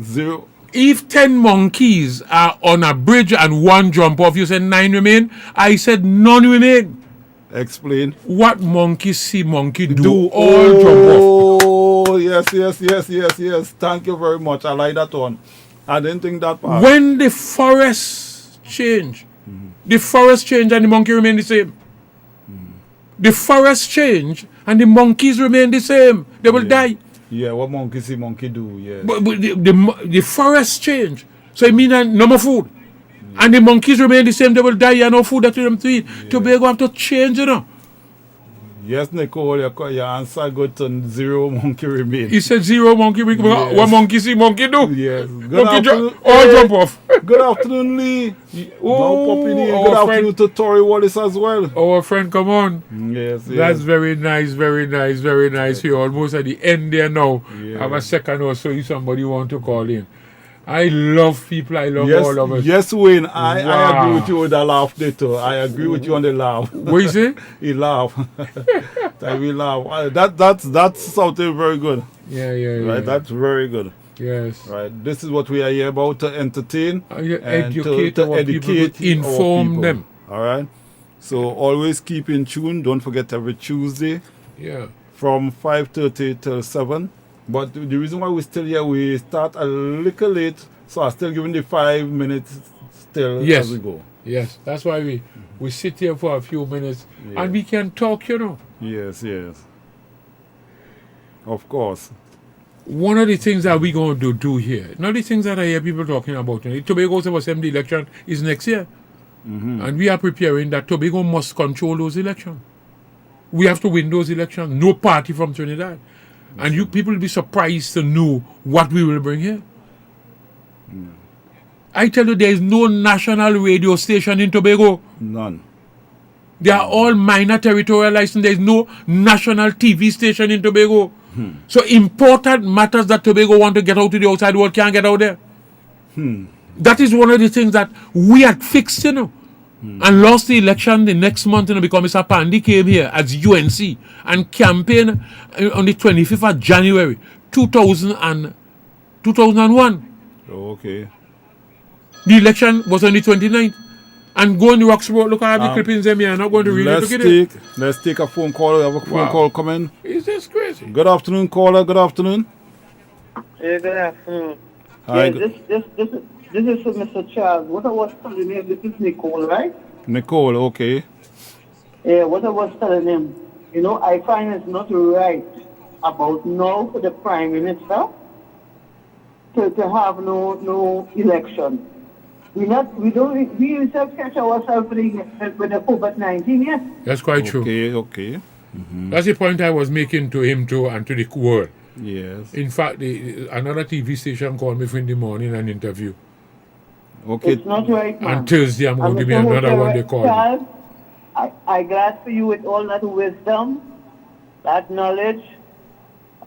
0. If 10 monkeys are on a bridge and one jump off, you said 9 remain. I said none remain. Explain. What monkey see monkey do all jump off. Oh, yes. Thank you very much. I like that one. I didn't think that part. When the forest change, the forest change and the monkey remain the same. The forest change and the monkeys remain the same. They will die. Yeah, what monkey see monkey do, yeah. But the forest change. So it means no more food. And the monkeys remain the same. They will die. And no food that them to eat. Tobago have to change, you know. Yes, Nicole, your answer good to 0 monkey remain. He said 0 monkey. Yes. What monkey see monkey do? Yes. Good Monkey afternoon. all jump off. Good afternoon, Lee. Oh, Now popping in. our Good friend- afternoon to Tori Wallace as well. Our friend, come on. Yes, That's very nice, very nice, very nice. We're almost at the end there now. Yeah. Have a second or so if somebody want to call in. I love people. I love all of us. Yes, Wayne. I Wow. agree with you with the laugh there too. I agree with you on the laugh. What you say? He laugh. I will laugh. That's something very good. Yeah. Right, that's very good. Yes. Right, this is what we are here about, to entertain Yeah, and educate our people, inform our people. them. All right. So always keep in tune. Don't forget every Tuesday Yeah. from 5:30 till 7. But the reason why we're still here, we start a little late, so I'm still giving the 5 minutes still Yes. as we go. Yes. That's why we sit here for a few minutes Yeah. and we can talk, you know. Yes. Of course. One of the things that we're going to do here, not the things that I hear people talking about, you know, Tobago's Assembly election is next year. And we are preparing that Tobago must control those elections. We have to win those elections. No party from Trinidad. And you people will be surprised to know what we will bring here. I tell you, there is no national radio station in Tobago. None. They are all minor territorial license. There is no national TV station in Tobago. So important matters that Tobago want to get out to the outside world can't get out there. That is one of the things that we had fixed, you know. And lost the election the next month, you know, because Mr. Pandy came here as UNC and campaigned on the 25th of January 2001. Oh, okay. The election was on the 29th. And go in the Roxborough, look, I have the clippings there, I'm not going to read it. Look at it. Let's take a phone call. We have a phone Wow. call coming. Is this crazy? Good afternoon, caller. Good afternoon. Yeah, good afternoon. Hi, Yeah, good- this is for Mr. Charles. What I was telling him, this is Nicole, right? Nicole, okay. Yeah, what I was telling him, you know, I find it's not right about now for the Prime Minister to have no election. We yourself catch ourselves with the COVID-19, yes? That's quite true. Okay. That's the point I was making to him too and to the world. Yes. In fact, another TV station called me in the morning and interview. Okay. It's not right, man. And Thursday I'm going to be another one they call me. Charles, I glad for you with all that wisdom, that knowledge,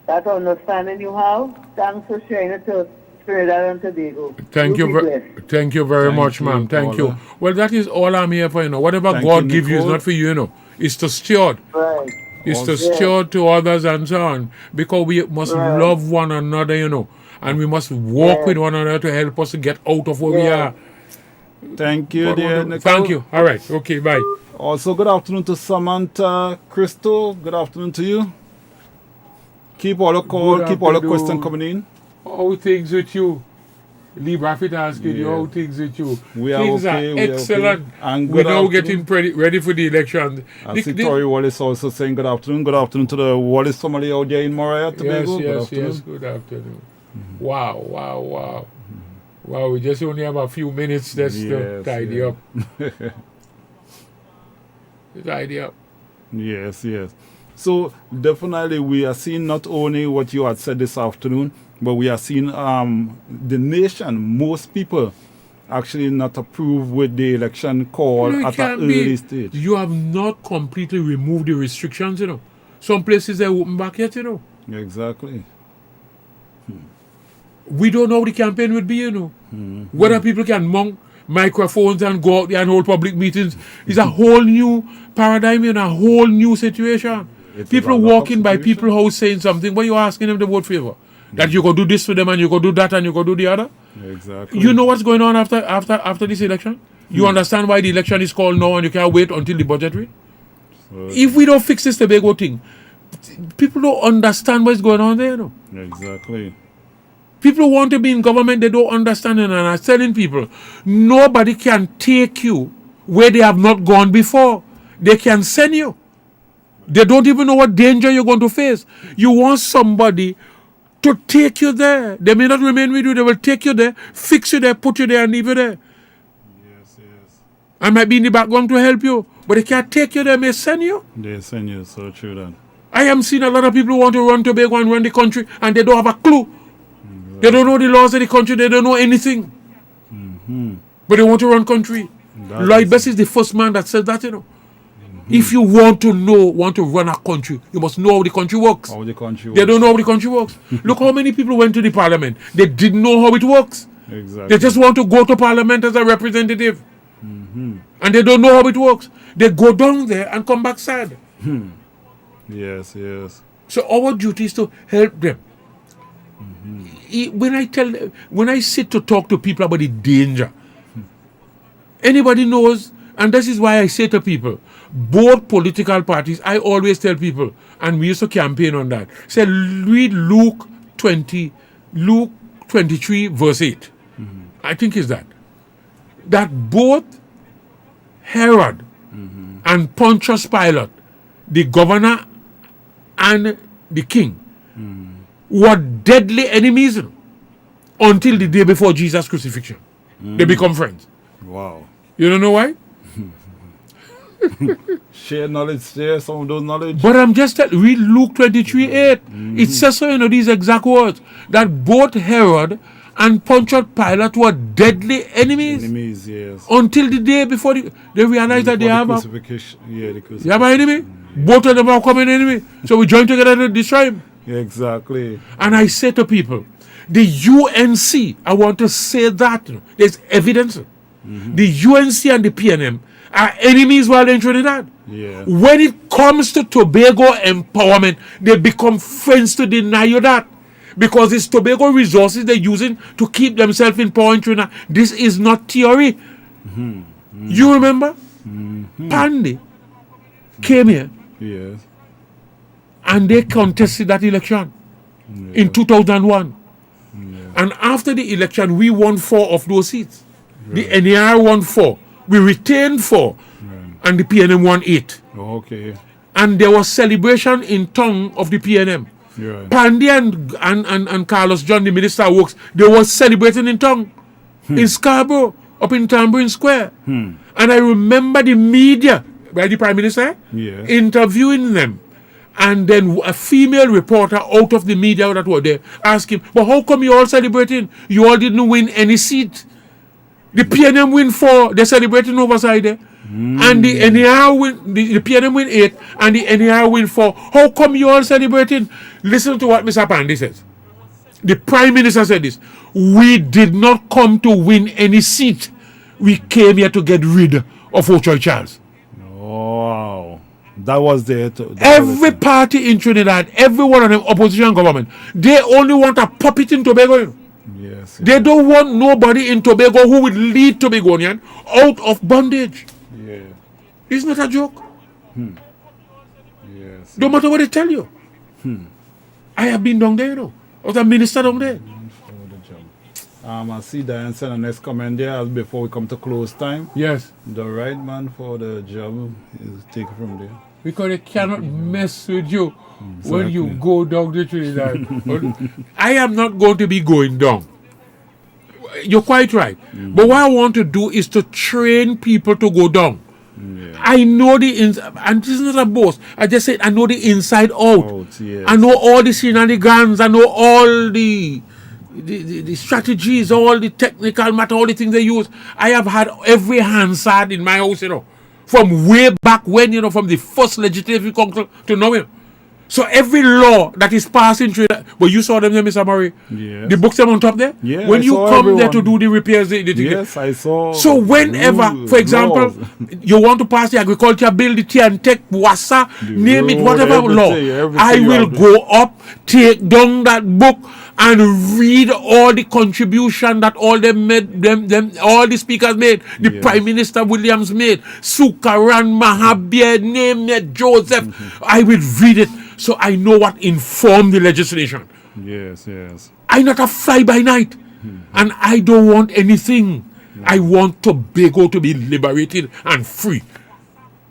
that understanding you have. Thanks for sharing it to Trinidad and Tobago. Thank you, thank you very much, ma'am. Thank you. Well, that is all I'm here for, Whatever God gives you is not for you, It's to steward. Right. It's to steward to others and so on. Because we must love one another, And we must walk with one another to help us to get out of where we are. Thank you, dear Nicole. Thank you. All right. Okay, bye. Also, good afternoon to Samantha Crystal. Good afternoon to you. Keep all the call, keep all the questions coming in. How things with you? Lee Braffit asking you how things with you. Things are excellent. And we're now getting ready for the election. I see Tori Wallace also saying good afternoon. Good afternoon to the Wallace family out there in Moria, Tobago. Yes, good afternoon. Wow. Wow, we just only have a few minutes to tidy up. Tidy up. Yes. So definitely we are seeing not only what you had said this afternoon, but we are seeing the nation, most people actually not approve with the election call at an early stage. You have not completely removed the restrictions, Some places they're open back yet, Exactly. We don't know how the campaign would be, Whether people can mount microphones and go out there and hold public meetings is a whole new paradigm and a whole new situation. People walking by people's house saying something, but you're asking them to vote favor. That you go do this for them and you go do that and you go do the other. Exactly. You know what's going on after this election? You understand why the election is called now and you can't wait until the budgetary? If we don't fix this Tobago thing, people don't understand what's going on there, Exactly. People who want to be in government, they don't understand it, and I'm telling people, nobody can take you where they have not gone before. They can send you. They don't even know what danger you're going to face. You want somebody to take you there. They may not remain with you. They will take you there, fix you there, put you there, and leave you there. Yes. I might be in the background to help you, but they can't take you there. They may send you. They send you, so true that. I am seeing a lot of people who want to run Tobago and run the country, and they don't have a clue. They don't know the laws of the country. They don't know anything. But they want to run country. Lloyd Bess is the first man that said that, If you want to run a country, you must know how the country works. They don't know how the country works. Look how many people went to the parliament. They didn't know how it works. Exactly. They just want to go to parliament as a representative. And they don't know how it works. They go down there and come back sad. Yes. So our duty is to help them. When I sit to talk to people about the danger, anybody knows, and this is why I say to people, both political parties, I always tell people, and we used to campaign on that, say read Luke 23 verse 8. I think is that both Herod and Pontius Pilate, the governor and the king, were deadly enemies until the day before Jesus' crucifixion. They become friends. Wow. You don't know why? Share some of those knowledge. But I'm just telling, read Luke 23:8. It says so, these exact words, that both Herod and Pontius Pilate were deadly enemies. Yes. Until the day before they realized that they have a enemy. Both of them are common enemy. So we join together to destroy him. Exactly. And I say to people, the UNC, I want to say that, there's evidence. The UNC and the PNM are enemies while in Trinidad. Yeah. When it comes to Tobago empowerment, they become friends to deny you that. Because it's Tobago resources they're using to keep themselves in power in Trinidad. This is not theory. You remember? Pandy came here. Yes. And they contested that election in 2001. And after the election, we won 4 of those seats. The NAR won 4. We retained 4. And the PNM won 8. Okay. And there was celebration in tongue of the PNM. Pandy and Carlos John, the Minister of Works, they were celebrating in tongue in Scarborough, up in Tambourine Square. And I remember the media, by the Prime Minister, interviewing them. And then a female reporter out of the media that were there asked him, but how come you all celebrating? You all didn't win any seat. The PNM win 4, they're celebrating overside there. And the NAR win, the PNM win 8, and the NAR win 4. How come you all celebrating? Listen to what Mr. Pandy says. The Prime Minister said this. We did not come to win any seat. We came here to get rid of Ochoa Charles. Wow. That was the Every party in Trinidad, every one of them opposition government, they only want a puppet in Tobago. Yes. They don't want nobody in Tobago who would lead Tobagonian out of bondage. Yeah. It's not a joke. Yes. No matter what they tell you. I have been down there, you know. I was a minister down there. I see Diane send a next comment there as before we come to close time. Yes. The right man for the job is taken from there. Because they cannot mess with you when you go down the Trinidad. I am not going to be going down. You're quite right. But what I want to do is to train people to go down. I know and this is not a boast. I just said I know the inside out. Yes. I know all the shenanigans. I know all the strategies, all the technical matter, all the things they use. I have had every Hansard in my house, you know, from way back when, you know, from the first legislative council to now. You know. So every law that is passed in Trinidad, but you saw them there, Mr. Murray. Yes. The books them on top there. Yeah, when I you saw come everyone. there to do the repairs, the Yes, I saw. so whenever, for example, laws. you want to pass the agriculture bill, the Tech, Wassa, name it, road, whatever law, everything I you will have to- go up, take down that book, and read all the contribution that all them made, all the speakers made, the Yes. Prime Minister Williams made, Sukaran, Mahabir, name it, Joseph. I will read it so I know what informed the legislation. Yes, yes. I'm not a fly by night, and I don't want anything. I want Tobago to be liberated and free.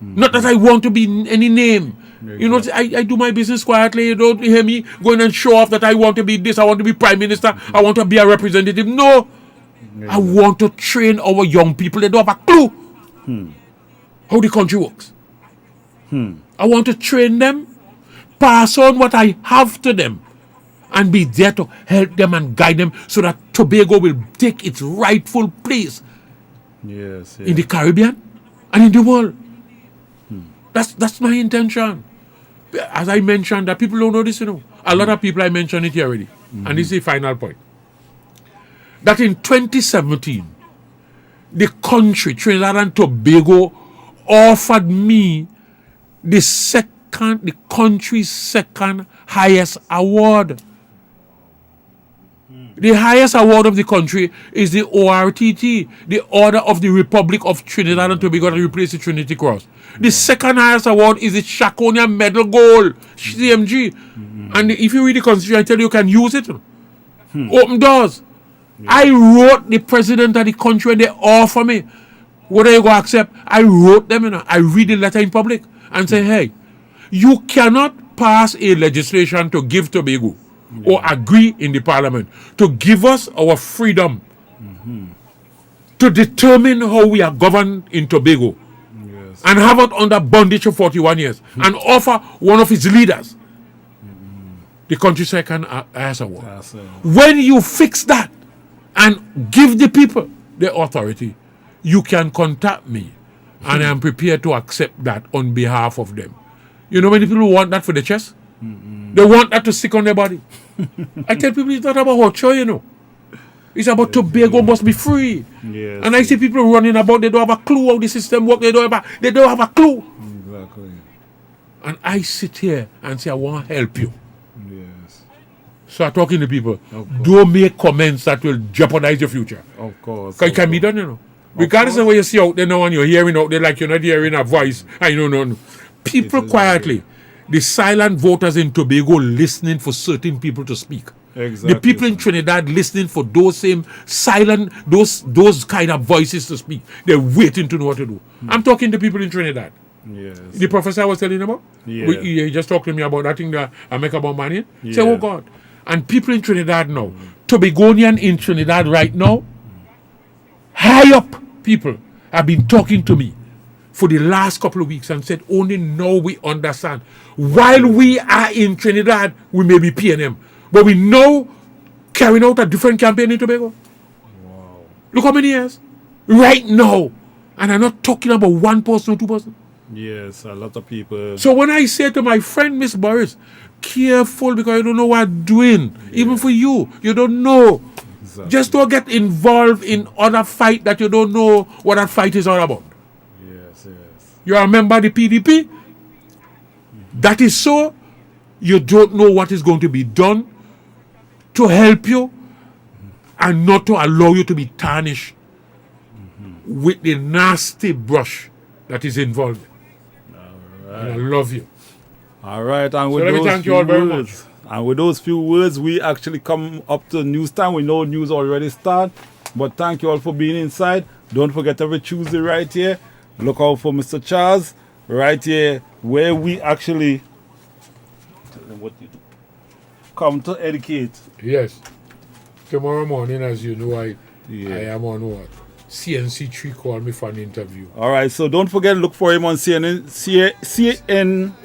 Not that I want to be any name. You know, I do my business quietly. You don't hear me going and show off that I want to be this, I want to be Prime Minister, I want to be a representative. No. I want to train our young people. They don't have a clue how the country works. I want to train them, pass on what I have to them, and be there to help them and guide them so that Tobago will take its rightful place Yes, in the Caribbean and in the world. That's my intention. As I mentioned, that people don't know this, you know. A lot of people, I mentioned it here already. And this is the final point. That in 2017, the country, Trinidad and Tobago, offered me the country's second highest award. The highest award of the country is the ORTT, the Order of the Republic of Trinidad and Tobago, that replaced the Trinity Cross. The second highest award is the Shakonia Medal Gold, CMG. And if you read the Constitution, I tell you can use it. Open doors. I wrote the president of the country and they offer me. Whether you go accept, I wrote them, you know. I read the letter in public and say, hey, you cannot pass a legislation to give Tobago or agree in the parliament to give us our freedom to determine how we are governed in Tobago and have it under bondage for 41 years and offer one of its leaders the country's second highest award. When you fix that and give the people the authority, you can contact me and I am prepared to accept that on behalf of them. You know many people want that for the chest? They want that to stick on their body. I tell people it's not about Ocho, you know. It's about Tobago must be free. Yes, and I see people running about, they don't have a clue how the system works, they don't have a clue. Exactly. And I sit here and say, I want to help you. Yes. So I'm talking to people, don't make comments that will jeopardize your future. Of course. It can be done, you know. Regardless of what you see out there now and you're hearing out there like you're not hearing a voice. I know, no. People quietly, the silent voters in Tobago listening for certain people to speak. Exactly. The people in Trinidad listening for those same silent, those kind of voices to speak. They're waiting to know what to do. I'm talking to people in Trinidad. Yes. The professor I was telling you about? Yeah. He just talked to me about that thing that I make about money. Yeah. Say, oh God. And people in Trinidad now, Tobagonian in Trinidad right now, high up people have been talking to me for the last couple of weeks and said, only now we understand. While we are in Trinidad, we may be PNM. But we know carrying out a different campaign in Tobago. Wow. Look how many years. Right now. And I'm not talking about one person or two person. Yes, a lot of people. So when I say to my friend, Miss Boris, careful because you don't know what I'm doing. Even for you, you don't know. Exactly. Just don't get involved in other fight that you don't know what that fight is all about. Yes, yes. You remember the PDP? That is so you don't know what is going to be done to help you and not to allow you to be tarnished with the nasty brush that is involved. And I love you. All right, and with let me those thank you few all very words, and with those few words, we actually come up to news time. We know news already start, but thank you all for being inside. Don't forget every Tuesday right here. Look out for Mr. Charles right here, where we actually tell them what you do. Come to educate. Yes. Tomorrow morning, as you know, I am on what? CNC3 called me for an interview. All right, so don't forget, look for him on CNN.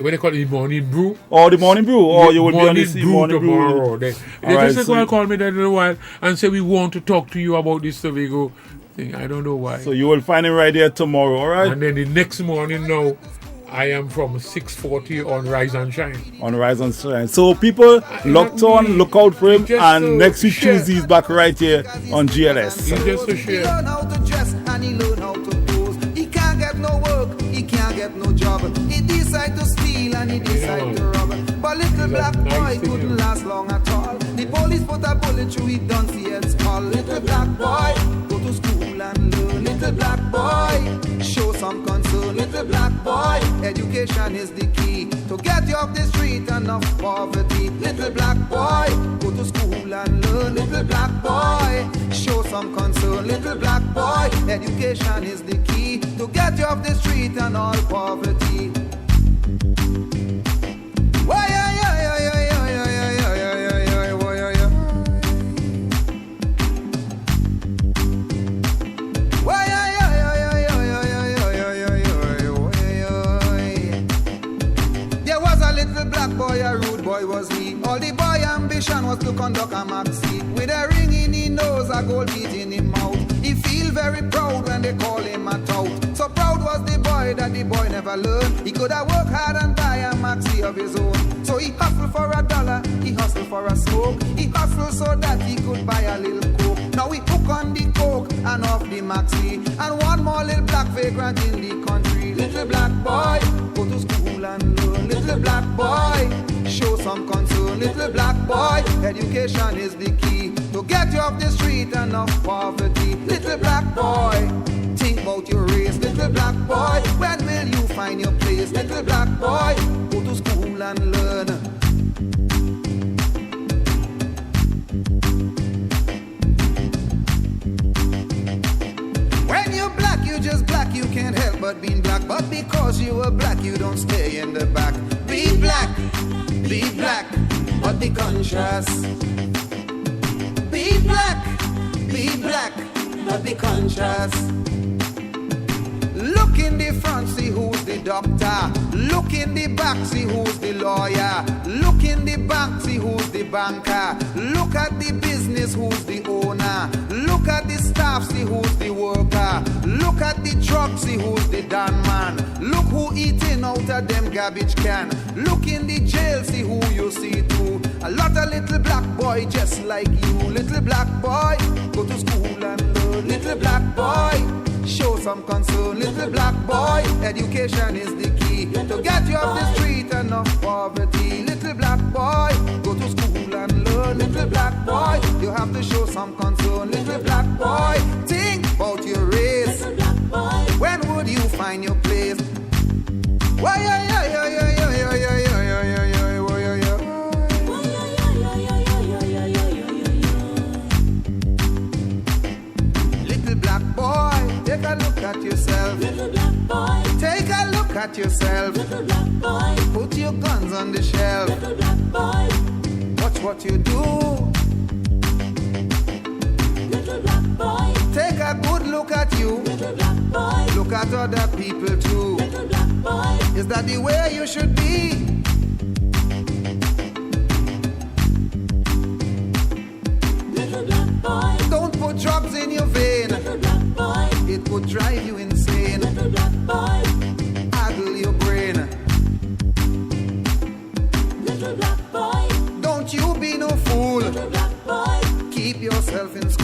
When they call it the Morning Brew. Or the Morning Brew, or you will be on the Morning Brew tomorrow. They right, just call me that in a while and say we want to talk to you about this Tobago thing. I don't know why. So you will find him right there tomorrow, all right? And then the next morning now, I am from 6:40 on Rise and Shine. On Rise and Shine. So people, locked on, look out for him, and next week Tuesday is back right here on GLS. Just to share. He learn how to dress and he learn how to pose. He can't get no work, he can't get no job. He decide to steal and he decide to rob. But little black boy couldn't last long at all. The police put a bullet through his duncy head skull. Little black boy, go to school and learn. Little black boy, show some concern. Little black boy, education is the key to get you off the street and off poverty. Little black boy, go to school and learn. Little black boy, show some concern. Little black boy, education is the key to get you off the street and all poverty. Why, yeah, yeah, yeah, yeah, yeah, yeah, yeah, yeah, yeah, yeah, why, yeah, yeah. Why, yeah, yeah, yeah, yeah, yeah, yeah, yeah, yeah, yeah, yeah, why, yeah. There was a little black boy, a rude boy was he. All the boy ambition was to conduct a maxi. With a ring in his nose, a gold beat in his mouth. He feel very proud when they call him a tout. So proud was the boy that the boy never learned. He could have worked hard and buy a maxi of his own. So he hustled for $1, he hustled for a smoke. He hustled so that he could buy a little coke. Now he hook on the coke and off the maxi. And one more little black vagrant in the country. Little black boy, go to school and learn. Little black boy, show some concern. Little black boy, education is the key to get you off the street and off poverty. Little black boy, think about your race. Little black boy, when will you find your place? Little black boy, go to school and learn. When you're black, you just black. You can't help but being black. But because you are black, you don't stay in the back. Be black, but be conscious. Be black, but be conscious. Look in the front, see who's the doctor. Look in the back, see who's the lawyer. Look in the bank, see who's the banker. Look at the business, who's the owner. Look at the staff, see who's the worker. Look at the truck, see who's the dan man. Look who eating out of them garbage can. Look in the jail, see who you see too. A lot of little black boy just like you. Little black boy, go to school and learn. Little black boy, show some concern. Little black boy, education is the key to get you off the street and off poverty. Little black boy, go to school and learn. Little black boy, you have to show some concern. Little black boy, think about your race. Little black boy, when would you find your place? Why, yeah, yeah, yeah, yeah, yeah, yeah, yeah, yeah, yeah, yeah, yeah, why, yeah, yeah. Little black boy, take a look at yourself. Little black boy, take a look at yourself. Little black boy, put your guns on the shelf. Little black boy, watch what you do. Little black boy, take a good look at you. Little black boy, look at other people too. Little black boy, is that the way you should be? Little black boy, don't put drugs in your vein. Little black boy, it would drive you insane. Little black boy, addle your brain. Little black boy, don't you be no fool. Little black boy, keep yourself in school.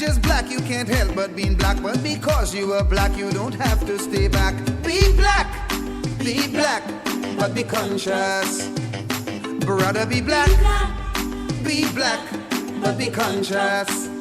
just black, you can't help but being black. But because you are black, you don't have to stay back. Be black, but be conscious. Brother, be black, but be conscious.